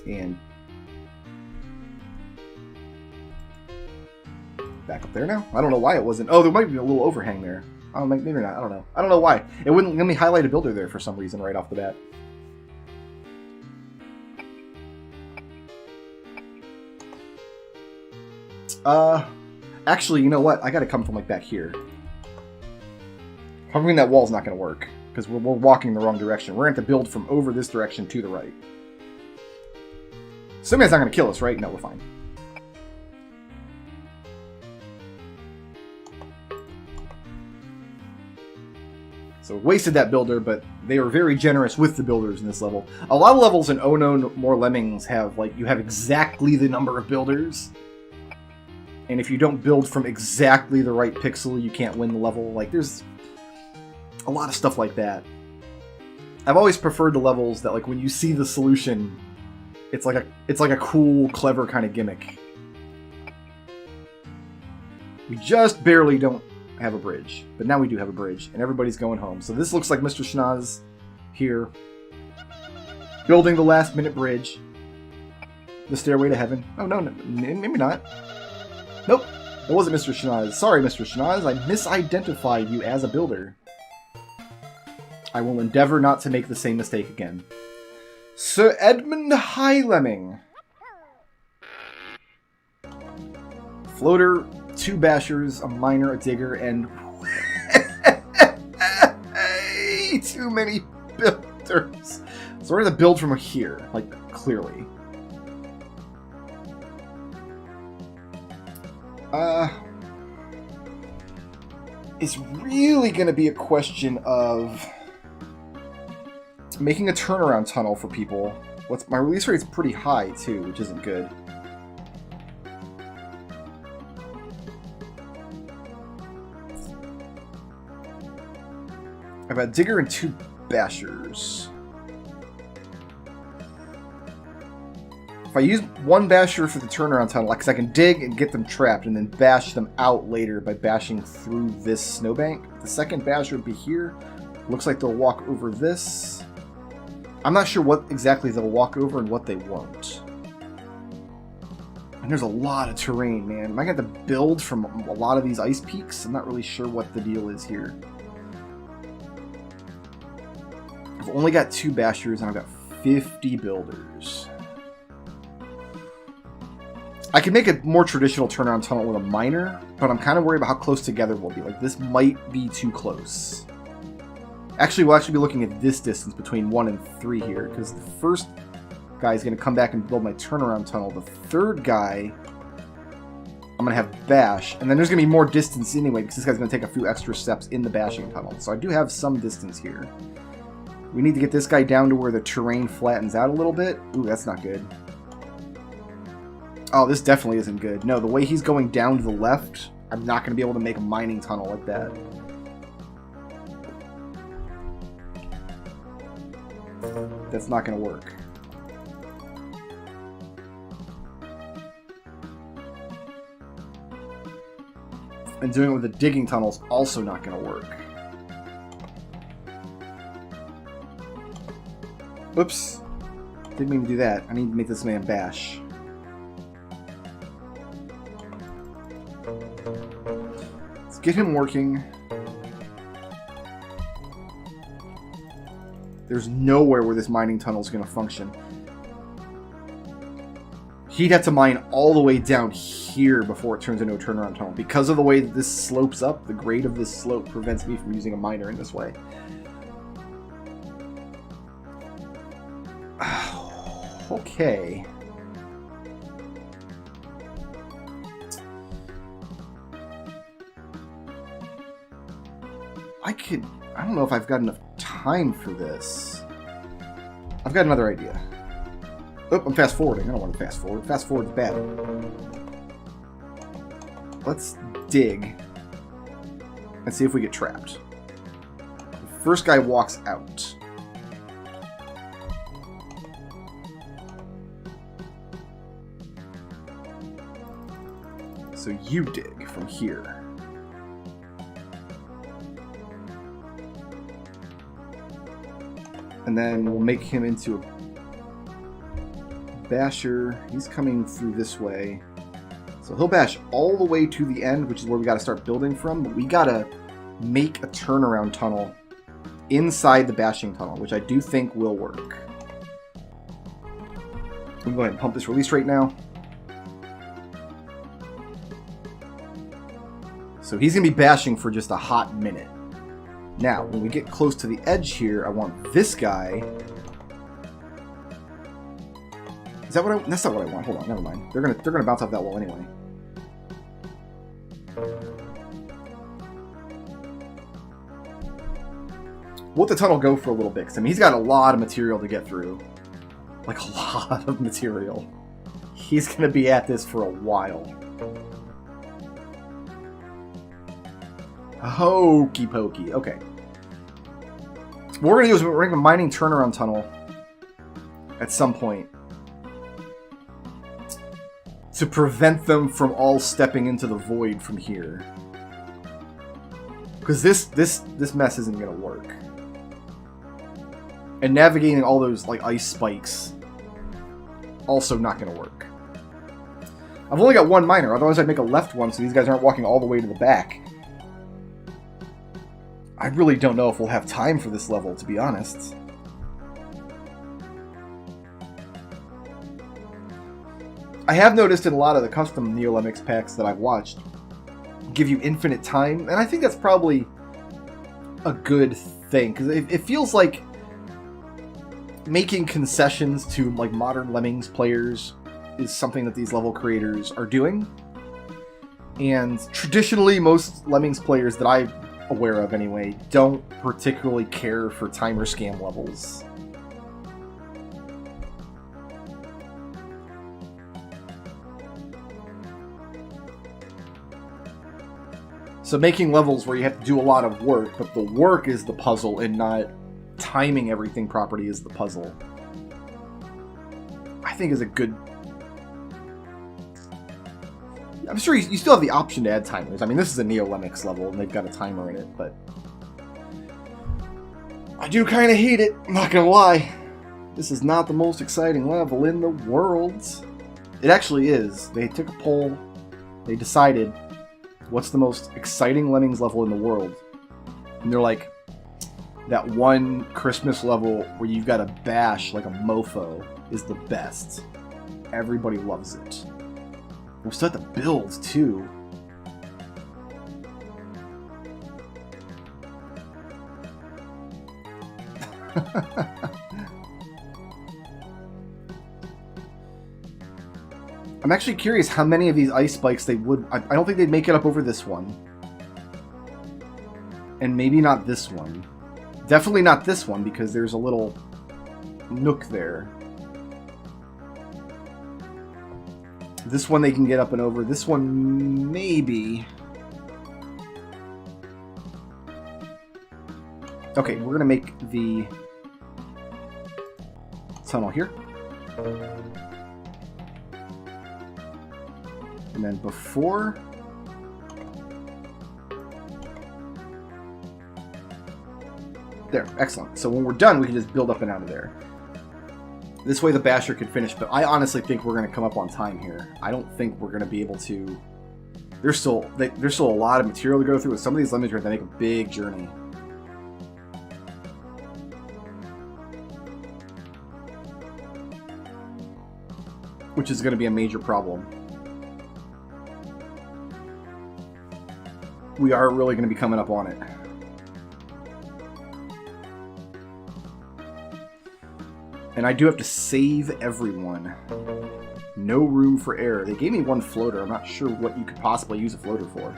S1: And back up there now. I don't know why it wasn't. Oh, there might be a little overhang there. Oh, maybe not. I don't know. I don't know why. It wouldn't let me highlight a builder there for some reason right off the bat. Actually, you know what? I gotta come from like back here. Hovering that wall's not gonna work because we're walking the wrong direction. We're gonna have to build from over this direction to the right. Somebody's not gonna kill us, right? No, we're fine. So wasted that builder, but they were very generous with the builders in this level. A lot of levels in Oh No More Lemmings have, like, you have exactly the number of builders. And if you don't build from exactly the right pixel, you can't win the level. Like, there's a lot of stuff like that. I've always preferred the levels that, like, when you see the solution, it's like a cool, clever kind of gimmick. We just barely don't have a bridge, but now we do have a bridge, and everybody's going home. So this looks like Mr. Schnoz here, building the last-minute bridge, the stairway to heaven. Oh no, maybe not. Nope, it wasn't Mr. Schnoz. Sorry, Mr. Schnoz, I misidentified you as a builder. I will endeavor not to make the same mistake again. Sir Edmund Lemming. Floater, 2 bashers, a miner, a digger, and way too many builders. So we're gonna build from here, like, clearly. It's really gonna be a question of making a turnaround tunnel for people. My release rate's pretty high too, which isn't good. I've got digger and 2 bashers. If I use 1 basher for the turnaround tunnel, because I can dig and get them trapped and then bash them out later by bashing through this snowbank. The second basher would be here. Looks like they'll walk over this. I'm not sure what exactly they'll walk over and what they won't. And there's a lot of terrain, man. Am I going to have to build from a lot of these ice peaks? I'm not really sure what the deal is here. I've only got 2 bashers and I've got 50 builders. I could make a more traditional turnaround tunnel with a miner, but I'm kind of worried about how close together we'll be. Like, this might be too close. Actually, we'll actually be looking at this distance between 1 and 3 here, because the first guy is going to come back and build my turnaround tunnel. The third guy, I'm going to have bash, and then there's going to be more distance anyway, because this guy's going to take a few extra steps in the bashing tunnel. So I do have some distance here. We need to get this guy down to where the terrain flattens out a little bit. Ooh, that's not good. Oh, this definitely isn't good. No, the way he's going down to the left, I'm not going to be able to make a mining tunnel like that. That's not going to work. And doing it with a digging tunnel is also not going to work. Oops. Didn't mean to do that. I need to make this man bash. Let's get him working. There's nowhere where this mining tunnel is going to function. He'd have to mine all the way down here before it turns into a turnaround tunnel. Because of the way that this slopes up, the grade of this slope prevents me from using a miner in this way. Okay. I don't know if I've got enough time for this. I've got another idea. Oh, I'm fast forwarding. I don't want to fast forward. Fast forward is bad. Let's dig and see if we get trapped. The first guy walks out. So you dig from here. And then we'll make him into a basher. He's coming through this way. So he'll bash all the way to the end, which is where we got to start building from. But we got to make a turnaround tunnel inside the bashing tunnel, which I do think will work. We can go ahead and pump this release rate now. So he's going to be bashing for just a hot minute. Now, when we get close to the edge here, I want this guy... Is that what I... That's not what I want. Hold on, never mind. They're gonna bounce off that wall anyway. We'll let the tunnel go for a little bit, because I mean, he's got a lot of material to get through. Like, a lot of material. He's gonna be at this for a while. Hokey pokey. Okay. What we're gonna do is we're gonna make a mining turnaround tunnel at some point to prevent them from all stepping into the void from here. Because this mess isn't gonna work. And navigating all those like ice spikes also not gonna work. I've only got one miner, otherwise I'd make a left one so these guys aren't walking all the way to the back. I really don't know if we'll have time for this level, to be honest. I have noticed in a lot of the custom Lemmings packs that I've watched give you infinite time, and I think that's probably a good thing, because it feels like making concessions to like modern Lemmings players is something that these level creators are doing. And traditionally, most Lemmings players that I'm aware of anyway don't particularly care for timer scam levels. So making levels where you have to do a lot of work, but the work is the puzzle and not timing everything properly is the puzzle, I think is a good... I'm sure you still have the option to add timers. I mean, this is a Lemmings level, and they've got a timer in it, but... I do kind of hate it, I'm not gonna lie. This is not the most exciting level in the world. It actually is. They took a poll, they decided what's the most exciting Lemmings level in the world. And they're like, that one Christmas level where you've got to bash like a mofo is the best. Everybody loves it. We still have to build, too. I'm actually curious how many of these ice spikes they would... I don't think they'd make it up over this one. And maybe not this one. Definitely not this one, because there's a little nook there. This one they can get up and over. This one, maybe. Okay, we're going to make the tunnel here. And then before... There, excellent. So when we're done, we can just build up and out of there. This way the basher could finish, but I honestly think we're going to come up on time here. I don't think we're going to be able to... There's still a lot of material to go through, with some of these Lemmings are going to make a big journey. Which is going to be a major problem. We are really going to be coming up on it. And I do have to save everyone. No room for error. They gave me one floater. I'm not sure what you could possibly use a floater for.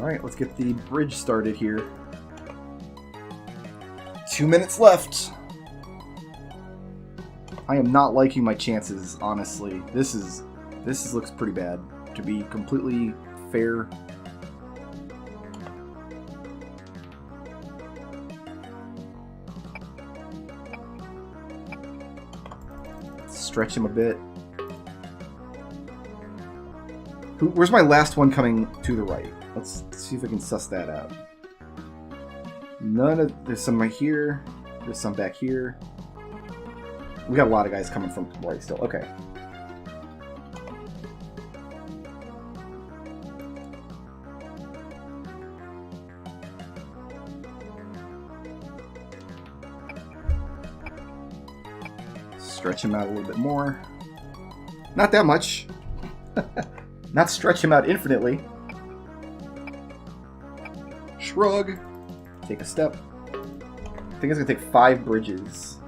S1: Alright, let's get the bridge started here. 2 minutes left. I am not liking my chances, honestly. This looks pretty bad, to be completely fair. Stretch him a bit. Where's my last one coming to the right? Let's see if I can suss that out. There's some right here. There's some back here. We got a lot of guys coming from right still. Okay. Stretch him out a little bit more. Not that much. Not stretch him out infinitely. Shrug. Take a step. I think it's going to take 5 bridges.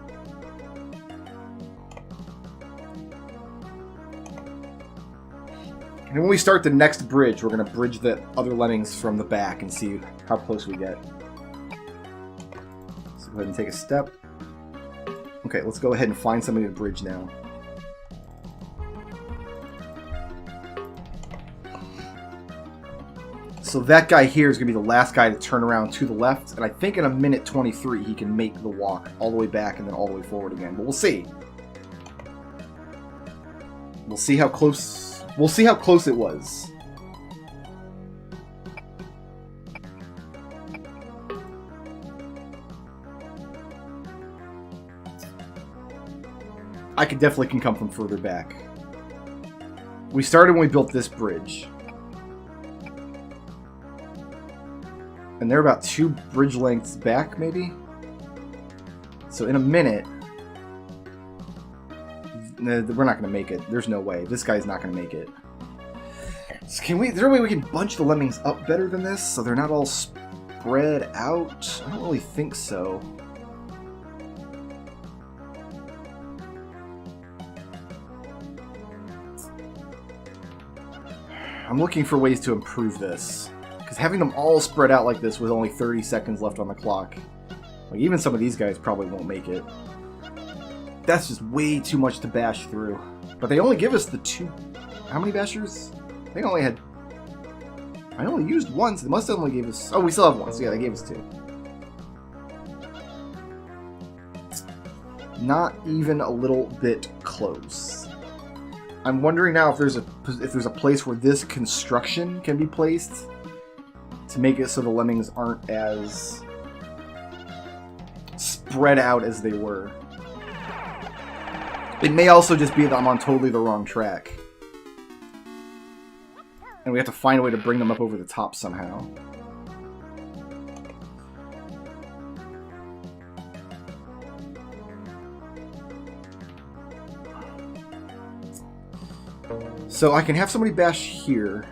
S1: And when we start the next bridge, we're going to bridge the other lemmings from the back and see how close we get. So go ahead and take a step. Okay, let's go ahead and find somebody to bridge now. So that guy here is going to be the last guy to turn around to the left, and I think in a minute 23 he can make the walk all the way back and then all the way forward again. But we'll see. We'll see how close. We'll see how close it was. I could definitely can come from further back. We started when we built this bridge. And they're about 2 bridge lengths back, maybe? So in a minute... we're not going to make it. There's no way. This guy's not going to make it. So is there a way we can bunch the lemmings up better than this so they're not all spread out? I don't really think so. I'm looking for ways to improve this. Because having them all spread out like this with only 30 seconds left on the clock, like even some of these guys probably won't make it. That's just way too much to bash through. But they only give us the 2... How many bashers? They only had... I only used one, so they must have only gave us... Oh, we still have one, so yeah, they gave us 2. Not even a little bit close. I'm wondering now if there's a place where this construction can be placed to make it so the lemmings aren't as spread out as they were. It may also just be that I'm on totally the wrong track. And we have to find a way to bring them up over the top somehow. So I can have somebody bash here,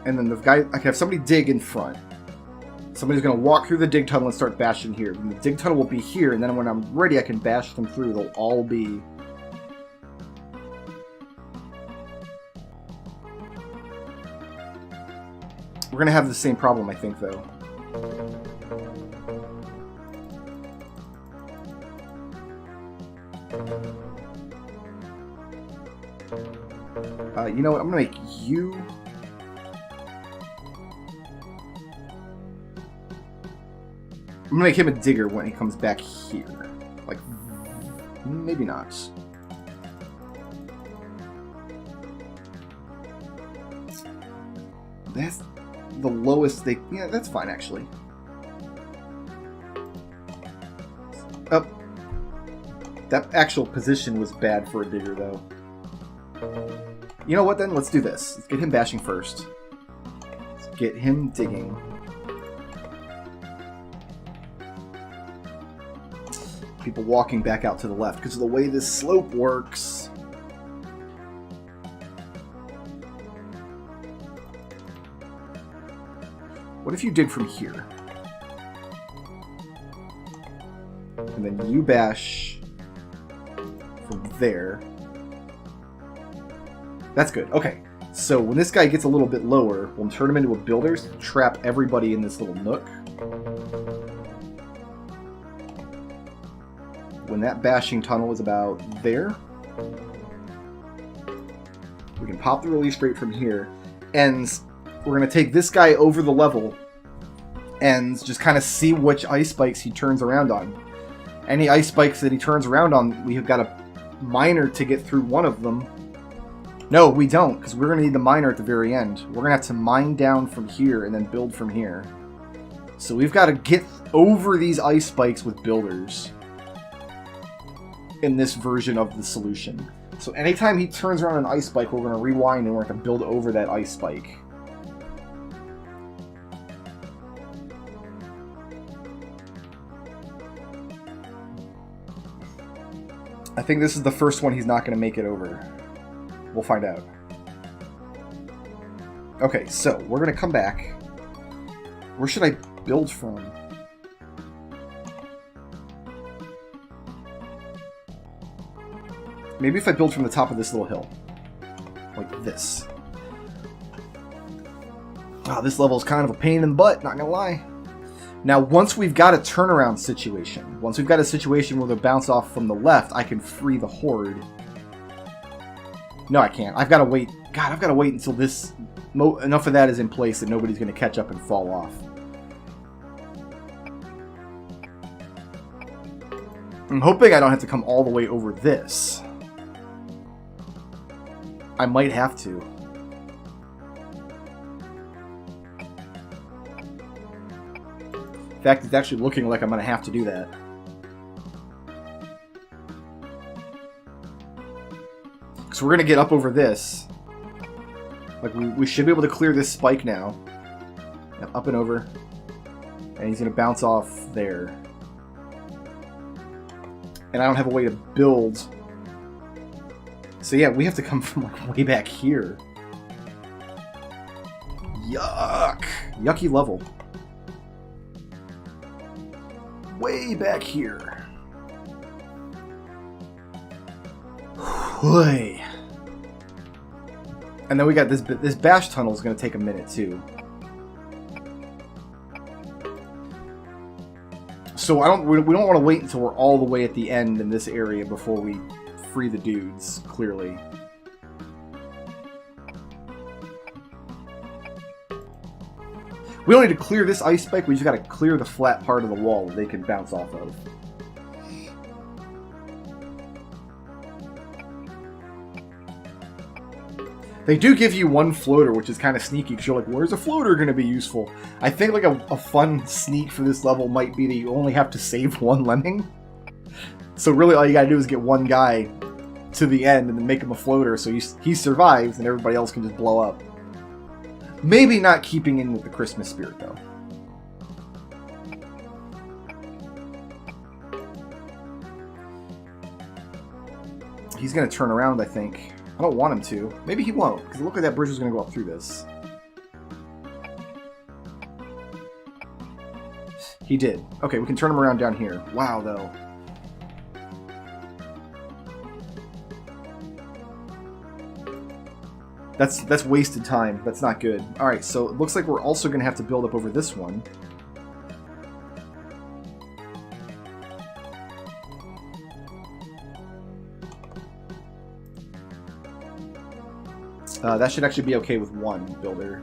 S1: and then I can have somebody dig in front. Somebody's going to walk through the dig tunnel and start bashing here. And the dig tunnel will be here, and then when I'm ready I can bash them through. They'll all be... We're going to have the same problem, I think, though. You know what? I'm going to make you... I'm going to make him a digger when he comes back here. Like, maybe not. That's the lowest they... Yeah, that's fine, actually. Oh. That actual position was bad for a digger, though. You know what, then? Let's do this. Let's get him bashing first. Let's get him digging. People walking back out to the left because of the way this slope works. What if you dig from here? And then you bash from there. That's good. Okay. So when this guy gets a little bit lower, we'll turn him into a builder, trap everybody in this little nook. When that bashing tunnel is about there, we can pop the release straight from here, and we're going to take this guy over the level and just kind of see which ice spikes he turns around on. Any ice spikes that he turns around on, we have got a miner to get through one of them. No, we don't, because we're going to need the miner at the very end. We're going to have to mine down from here and then build from here. So we've got to get over these ice spikes with builders in this version of the solution. So anytime he turns around an ice spike, we're going to rewind and we're going to build over that ice spike. I think this is the first one he's not going to make it over. We'll find out. Okay, so we're going to come back. Where should I build from? Maybe if I build from the top of this little hill. Like this. Oh, this level is kind of a pain in the butt, not gonna lie. Now, once we've got a turnaround situation, once we've got a situation where they'll bounce off from the left, I can free the horde. No, I can't. I've got to wait. God, I've got to wait until this... enough of that is in place that nobody's going to catch up and fall off. I'm hoping I don't have to come all the way over this. I might have to. In fact, it's actually looking like I'm going to have to do that. So we're going to get up over this. Like, we should be able to clear this spike now. Yep, up and over. And he's going to bounce off there. And I don't have a way to build. So yeah, we have to come from like way back here. Yuck! Yucky level. Way back here. Whey. And then we got this bash tunnel is going to take a minute too. So we don't want to wait until we're all the way at the end in this area before we free the dudes, clearly. We don't need to clear this ice spike, we just got to clear the flat part of the wall that they can bounce off of. They do give you one floater, which is kind of sneaky, because you're like, where's a floater going to be useful? I think like a fun sneak for this level might be that you only have to save one lemming. So really all you got to do is get one guy to the end and then make him a floater so he survives and everybody else can just blow up. Maybe not keeping in with the Christmas spirit, though. He's going to turn around, I think. I don't want him to. Maybe he won't, because it looked like that bridge was going to go up through this. He did. Okay, we can turn him around down here. Wow, though. That's wasted time. That's not good. Alright, so it looks like we're also going to have to build up over this one. That should actually be okay with one builder.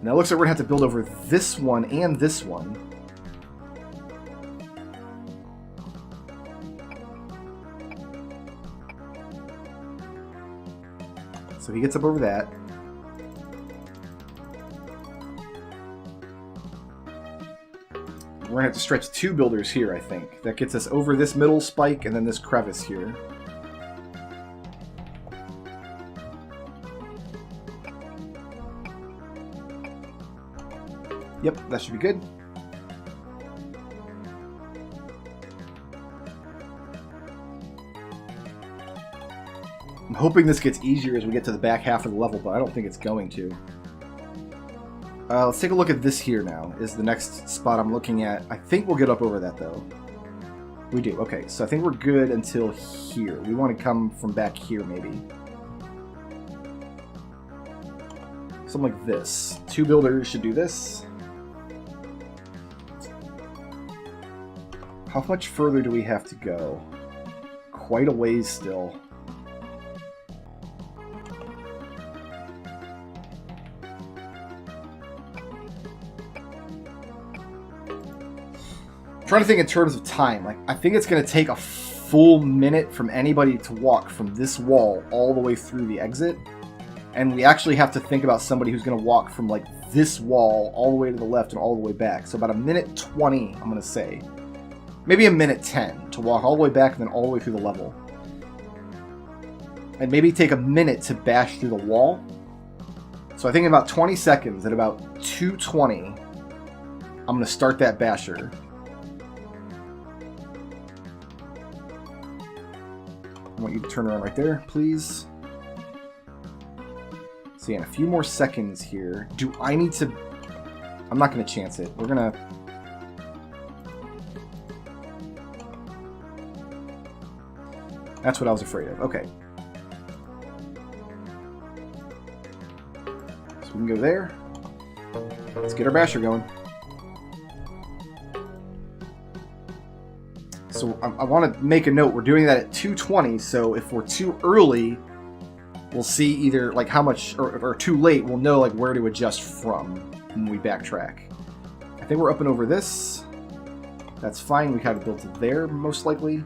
S1: Now it looks like we're going to have to build over this one and this one. So he gets up over that. We're going to have to stretch two builders here, I think. That gets us over this middle spike and then this crevice here. Yep, that should be good. I'm hoping this gets easier as we get to the back half of the level, but I don't think it's going to. Let's take a look at this here now, is the next spot I'm looking at. I think we'll get up over that, though. We do. Okay, so I think we're good until here. We want to come from back here, maybe. Something like this. Two builders should do this. How much further do we have to go? Quite a ways still. I'm trying to think in terms of time. Like, I think it's going to take a full minute from anybody to walk from this wall all the way through the exit. And we actually have to think about somebody who's going to walk from, like, this wall all the way to the left and all the way back. So about a minute 20, I'm going to say. Maybe a minute 10 to walk all the way back and then all the way through the level. And maybe take a minute to bash through the wall. So I think in about 20 seconds, at about 2:20, I'm going to start that basher. I want you to turn around right there, please. So yeah, in a few more seconds here. Do I need to... I'm not going to chance it. We're going to... That's what I was afraid of. Okay. So we can go there. Let's get our basher going. So I want to make a note. We're doing that at 2:20, so if we're too early, we'll see either like how much, or too late, we'll know like where to adjust from when we backtrack. I think we're up and over this. That's fine. We have it built there, most likely.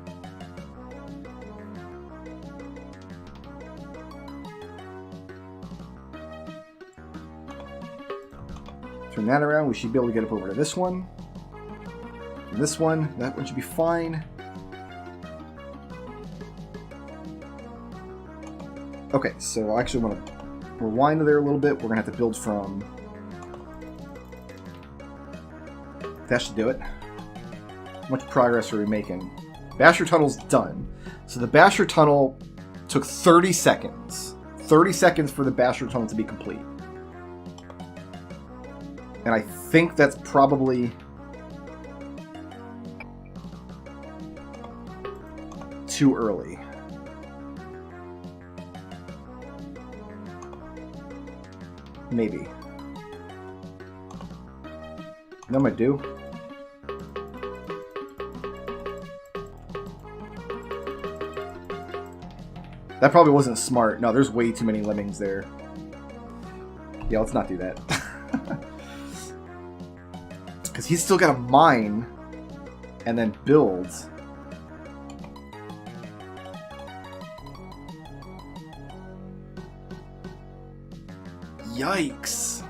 S1: Turn that around. We should be able to get up over to this one. And this one. That one should be fine. Okay, so I actually want to rewind there a little bit. We're going to have to build from... That should do it. How much progress are we making? Basher Tunnel's done. So the Basher Tunnel took 30 seconds. 30 seconds for the Basher Tunnel to be complete. And I think that's probably... too early. Maybe. No, I do. That probably wasn't smart. No, there's way too many lemmings there. Yeah, let's not do that. Because he's still got to mine and then build. Yikes.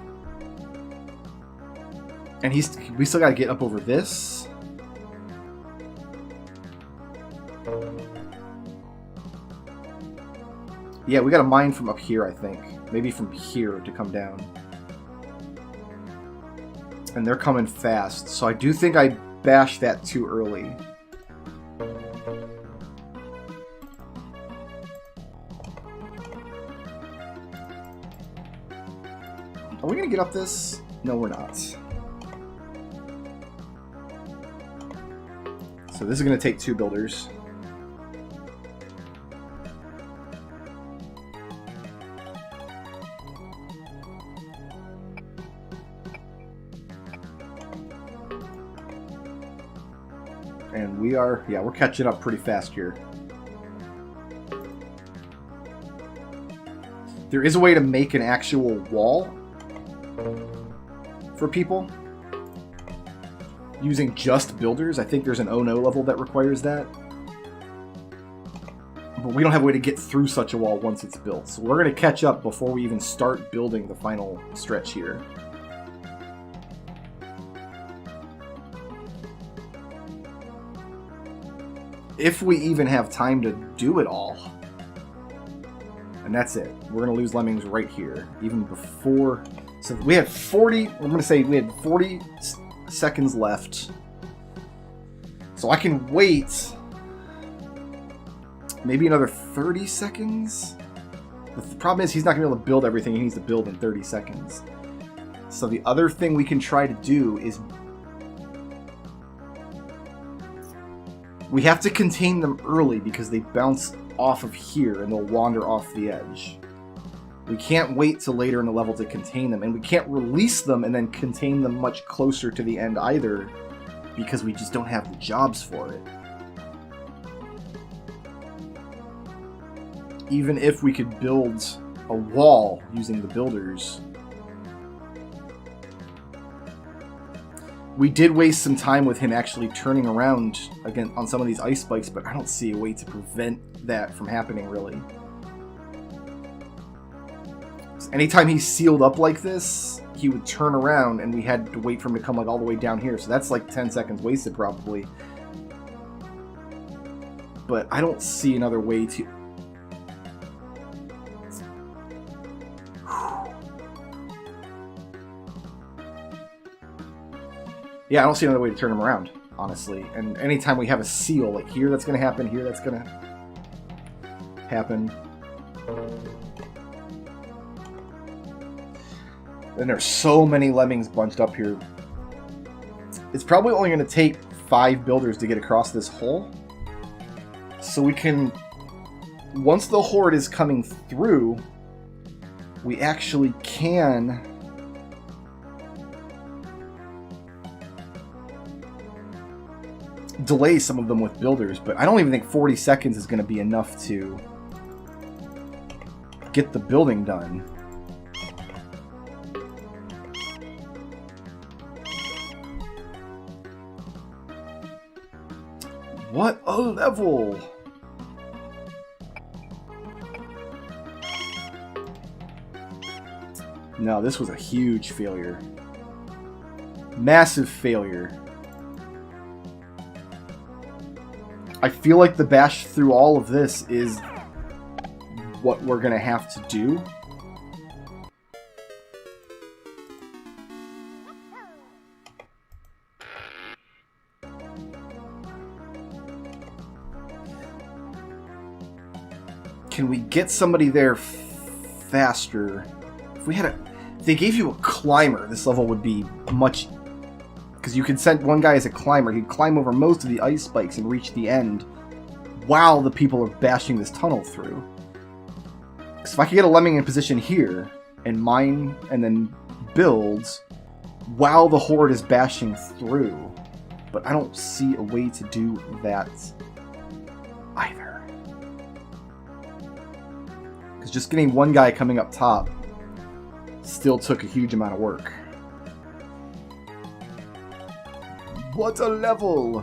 S1: And we still gotta get up over this. Yeah, we gotta mine from up here, I think. Maybe from here to come down. And they're coming fast, so I do think I bashed that too early. Are we gonna get up this? No, we're not. So this is gonna take 2 builders. And we are, yeah, we're catching up pretty fast here. There is a way to make an actual wall for people using just builders. I think there's an 0-0 level that requires that. But we don't have a way to get through such a wall once it's built. So we're going to catch up before we even start building the final stretch here. If we even have time to do it all. And that's it. We're going to lose lemmings right here. Even before... So we had 40... I'm going to say we had 40 seconds left. So I can wait... maybe another 30 seconds? The problem is he's not going to be able to build everything he needs to build in 30 seconds. So the other thing we can try to do is... we have to contain them early because they bounce off of here and they'll wander off the edge. We can't wait till later in the level to contain them, and we can't release them and then contain them much closer to the end either because we just don't have the jobs for it. Even if we could build a wall using the builders. We did waste some time with him actually turning around again on some of these ice spikes, but I don't see a way to prevent that from happening, really. So anytime he's sealed up like this, he would turn around and we had to wait for him to come like all the way down here. So that's like 10 seconds wasted probably. But I don't see another way to... Yeah, I don't see another way to turn him around, honestly. And anytime we have a seal, like here that's going to happen, here that's going to happen. And there's so many lemmings bunched up here. It's probably only going to take 5 builders to get across this hole. So we can, once the horde is coming through, we actually can delay some of them with builders, but I don't even think 40 seconds is going to be enough to get the building done. What a level! No, this was a huge failure. Massive failure. I feel like the bash through all of this is what we're gonna have to do. Can we get somebody there faster? If we had if they gave you a climber, this level would be much... Because you could send one guy as a climber. He'd climb over most of the ice spikes and reach the end while the people are bashing this tunnel through. So if I could get a lemming in position here and mine and then builds while the horde is bashing through. But I don't see a way to do that either. Because just getting one guy coming up top still took a huge amount of work. What a level!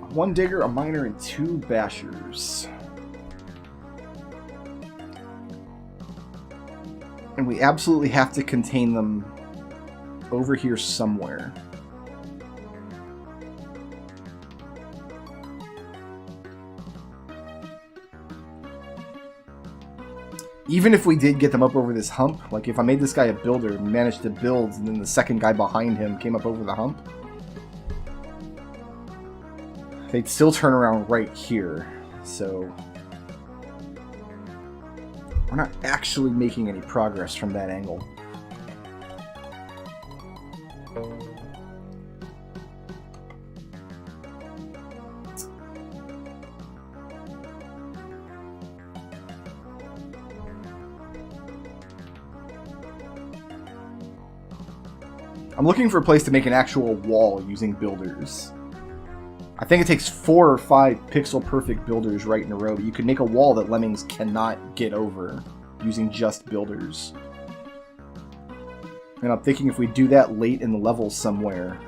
S1: One digger, a miner, and 2 bashers. And we absolutely have to contain them over here somewhere. Even if we did get them up over this hump, like if I made this guy a builder and managed to build, and then the second guy behind him came up over the hump, they'd still turn around right here. So we're not actually making any progress from that angle. I'm looking for a place to make an actual wall using builders. I think it takes 4 or 5 pixel perfect builders right in a row, but you could make a wall that lemmings cannot get over using just builders. And I'm thinking if we do that late in the level somewhere,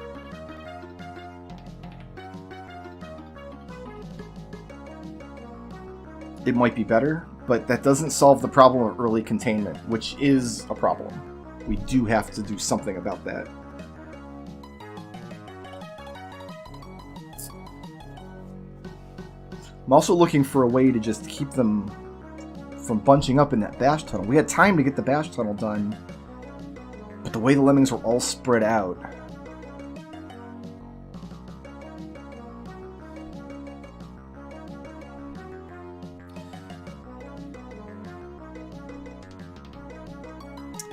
S1: it might be better, but that doesn't solve the problem of early containment, which is a problem. We do have to do something about that. I'm also looking for a way to just keep them from bunching up in that bash tunnel. We had time to get the bash tunnel done, but the way the lemmings were all spread out.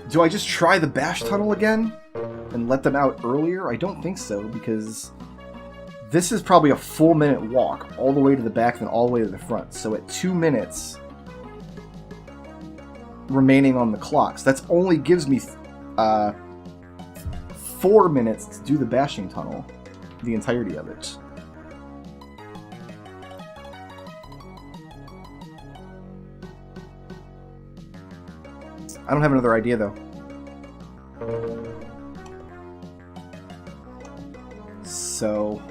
S1: Do I just try the bash tunnel again and let them out earlier? I don't think so, because this is probably a full minute walk all the way to the back and all the way to the front. So at 2 minutes remaining on the clocks, that only gives me 4 minutes to do the bashing tunnel, the entirety of it. I don't have another idea though. So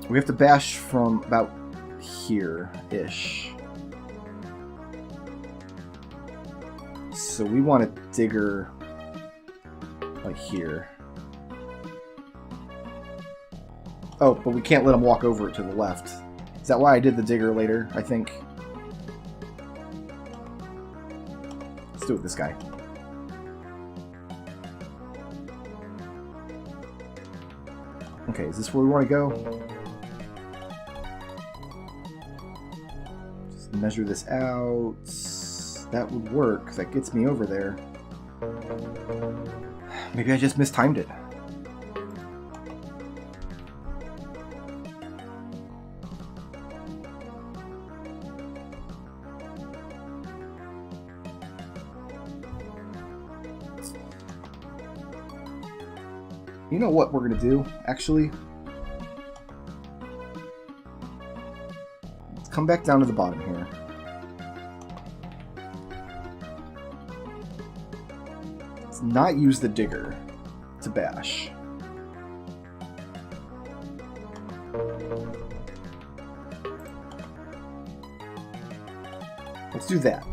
S1: We have to bash from about here-ish. So we want a digger like here. Oh, but we can't let him walk over it to the left. Is that why I did the digger later, I think? Let's do it with this guy. Okay, is this where we want to go? Just measure this out. That would work. That gets me over there. Maybe I just mistimed it. You know what we're going to do, actually? Let's come back down to the bottom here. Let's not use the digger to bash. Let's do that.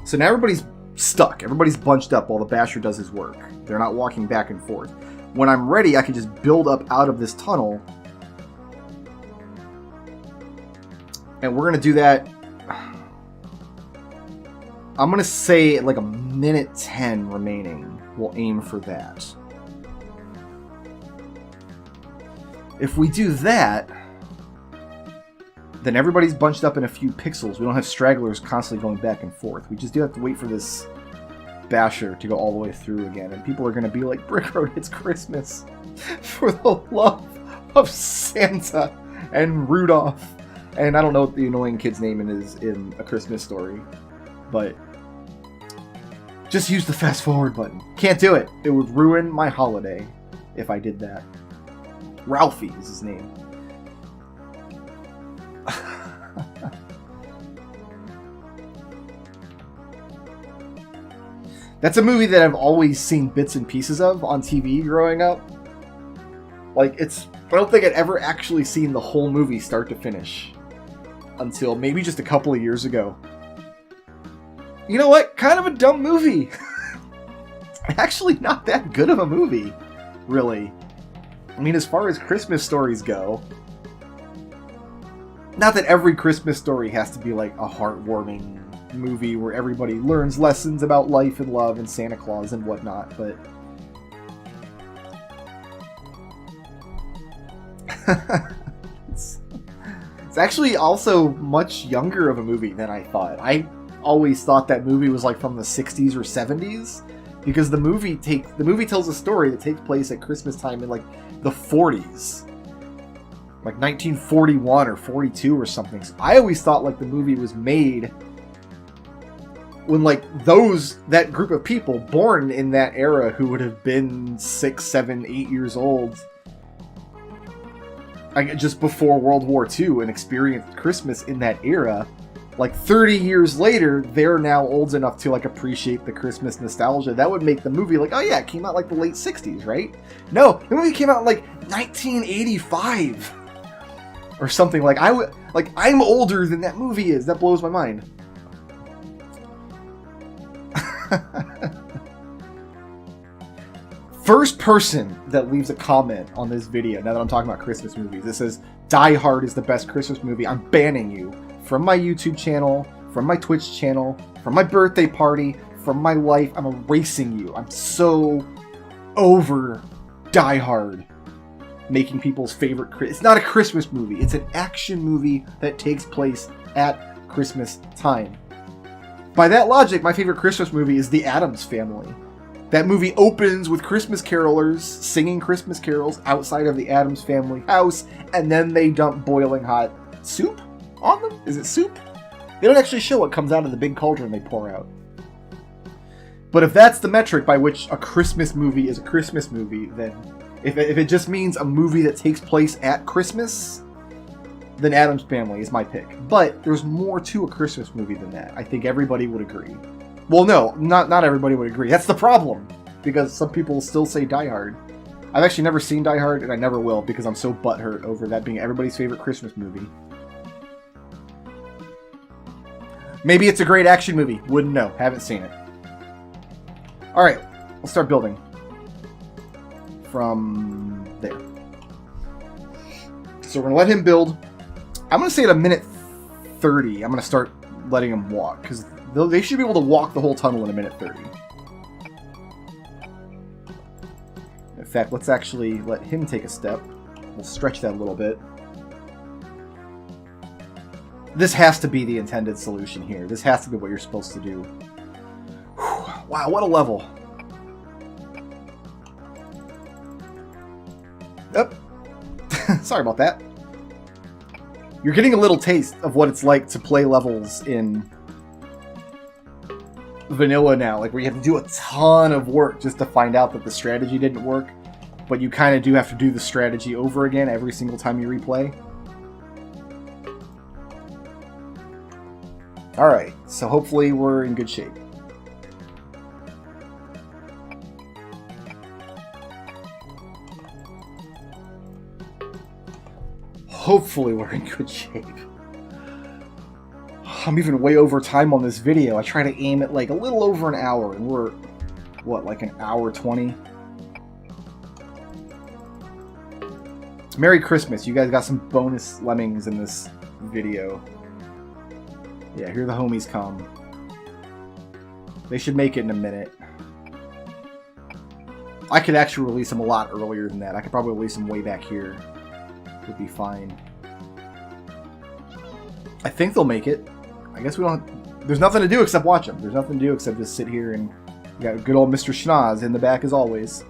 S1: So now everybody's stuck. Everybody's bunched up while the basher does his work. They're not walking back and forth. When I'm ready, I can just build up out of this tunnel. And we're going to do that. I'm going to say like a minute 10 remaining. We'll aim for that. If we do that, then everybody's bunched up in a few pixels. We don't have stragglers constantly going back and forth. We just do have to wait for this basher to go all the way through again, and people are going to be like, Brick Road, it's Christmas. For the love of Santa and Rudolph. And I don't know what the annoying kid's name is in A Christmas Story, but just use the fast forward button. Can't do it. It would ruin my holiday if I did that. Ralphie is his name. That's a movie that I've always seen bits and pieces of on TV growing up. Like, I don't think I'd ever actually seen the whole movie start to finish until maybe just a couple of years ago. You know what? Kind of a dumb movie. Actually not that good of a movie, really. I mean, as far as Christmas stories go, not that every Christmas story has to be like a heartwarming movie where everybody learns lessons about life and love and Santa Claus and whatnot, but it's actually also much younger of a movie than I thought. I always thought that movie was like from the 60s or 70s, because the movie tells a story that takes place at Christmas time in like the 40s, like 1941 or 42 or something. So I always thought like the movie was made when like that group of people born in that era who would have been 6, 7, 8 years old, just before World War II, and experienced Christmas in that era, like 30 years later, they're now old enough to like appreciate the Christmas nostalgia. That would make the movie like, oh yeah, it came out like the late 60s, right? No, the movie came out in like 1985 or something. Like I'm older than that movie is. That blows my mind. First person that leaves a comment on this video, now that I'm talking about Christmas movies, that says Die Hard is the best Christmas movie, I'm banning you from my YouTube channel, from my Twitch channel, from my birthday party, from my life. I'm erasing you. I'm so over Die Hard making people's favorite It's not a Christmas movie. It's an action movie that takes place at Christmas time. By that logic, my favorite Christmas movie is The Addams Family. That movie opens with Christmas carolers singing Christmas carols outside of the Addams Family house, and then they dump boiling hot soup on them? Is it soup? They don't actually show what comes out of the big cauldron they pour out. But if that's the metric by which a Christmas movie is a Christmas movie, then if it just means a movie that takes place at Christmas, then Addams Family is my pick. But there's more to a Christmas movie than that. I think everybody would agree. Well, no, not everybody would agree. That's the problem, because some people still say Die Hard. I've actually never seen Die Hard, and I never will, because I'm so butthurt over that being everybody's favorite Christmas movie. Maybe it's a great action movie. Wouldn't know. Haven't seen it. Alright, let's start building. From there. So we're going to let him build. I'm going to say at a minute 30, I'm going to start letting him walk, because they should be able to walk the whole tunnel in a minute 30. In fact, let's actually let him take a step. We'll stretch that a little bit. This has to be the intended solution here. This has to be what you're supposed to do. Whew. Wow, what a level. Oh. Sorry about that. You're getting a little taste of what it's like to play levels in vanilla now, like where you have to do a ton of work just to find out that the strategy didn't work, but you kind of do have to do the strategy over again every single time you replay. Alright, so hopefully we're in good shape. Hopefully we're in good shape. I'm even way over time on this video. I try to aim at like a little over an hour, and we're, what, like an hour 20? Merry Christmas. You guys got some bonus Lemmings in this video. Yeah, here the homies come. They should make it in a minute. I could actually release them a lot earlier than that. I could probably release them way back here. Would be fine. I think they'll make it. I guess we don't... There's nothing to do except watch them. There's nothing to do except just sit here and... You got good old Mr. Schnoz in the back as always.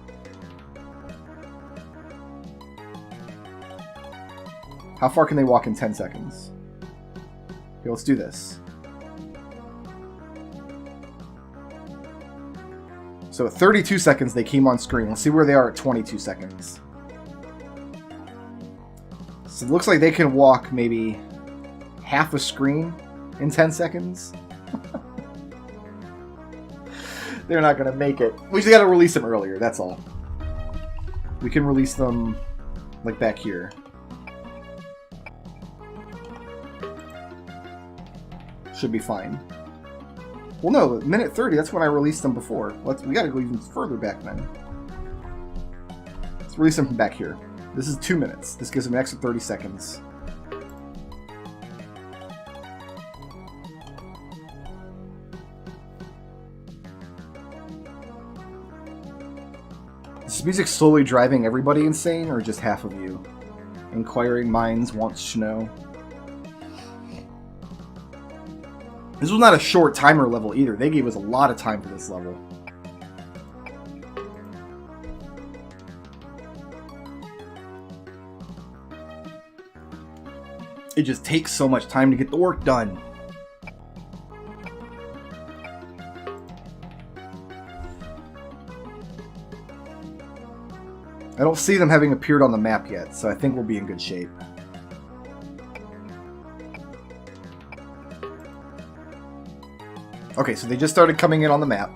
S1: How far can they walk in 10 seconds? Okay, let's do this. So at 32 seconds they came on screen. Let's see where they are at 22 seconds. So it looks like they can walk maybe half a screen in 10 seconds. They're not going to make it. We just got to release them earlier, that's all. We can release them like back here. Should be fine. Well, no, minute 30, that's when I released them before. We got to go even further back then. Let's release them from back here. This is 2 minutes. This gives them an extra 30 seconds. Is music slowly driving everybody insane, or just half of you? Inquiring minds wants to know. This was not a short timer level either. They gave us a lot of time for this level. It just takes so much time to get the work done. I don't see them having appeared on the map yet, so I think we'll be in good shape. Okay, so they just started coming in on the map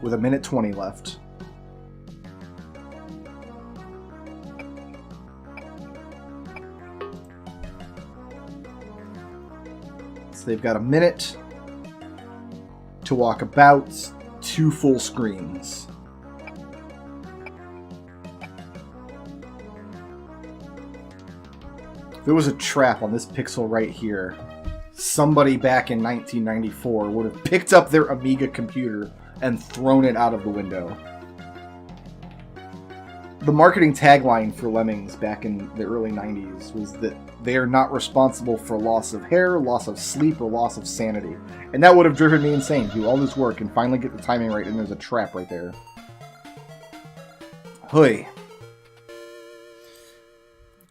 S1: with a minute 20 left. So they've got a minute to walk about 2 full screens. There was a trap on this pixel right here. Somebody back in 1994 would have picked up their Amiga computer and thrown it out of the window. The marketing tagline for Lemmings back in the early 90s was that they are not responsible for loss of hair, loss of sleep, or loss of sanity. And that would have driven me insane. Do all this work and finally get the timing right, and there's a trap right there. Hoi.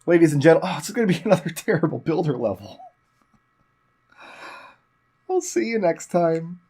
S1: Ladies and gentlemen, oh, it's going to be another terrible builder level. I'll see you next time.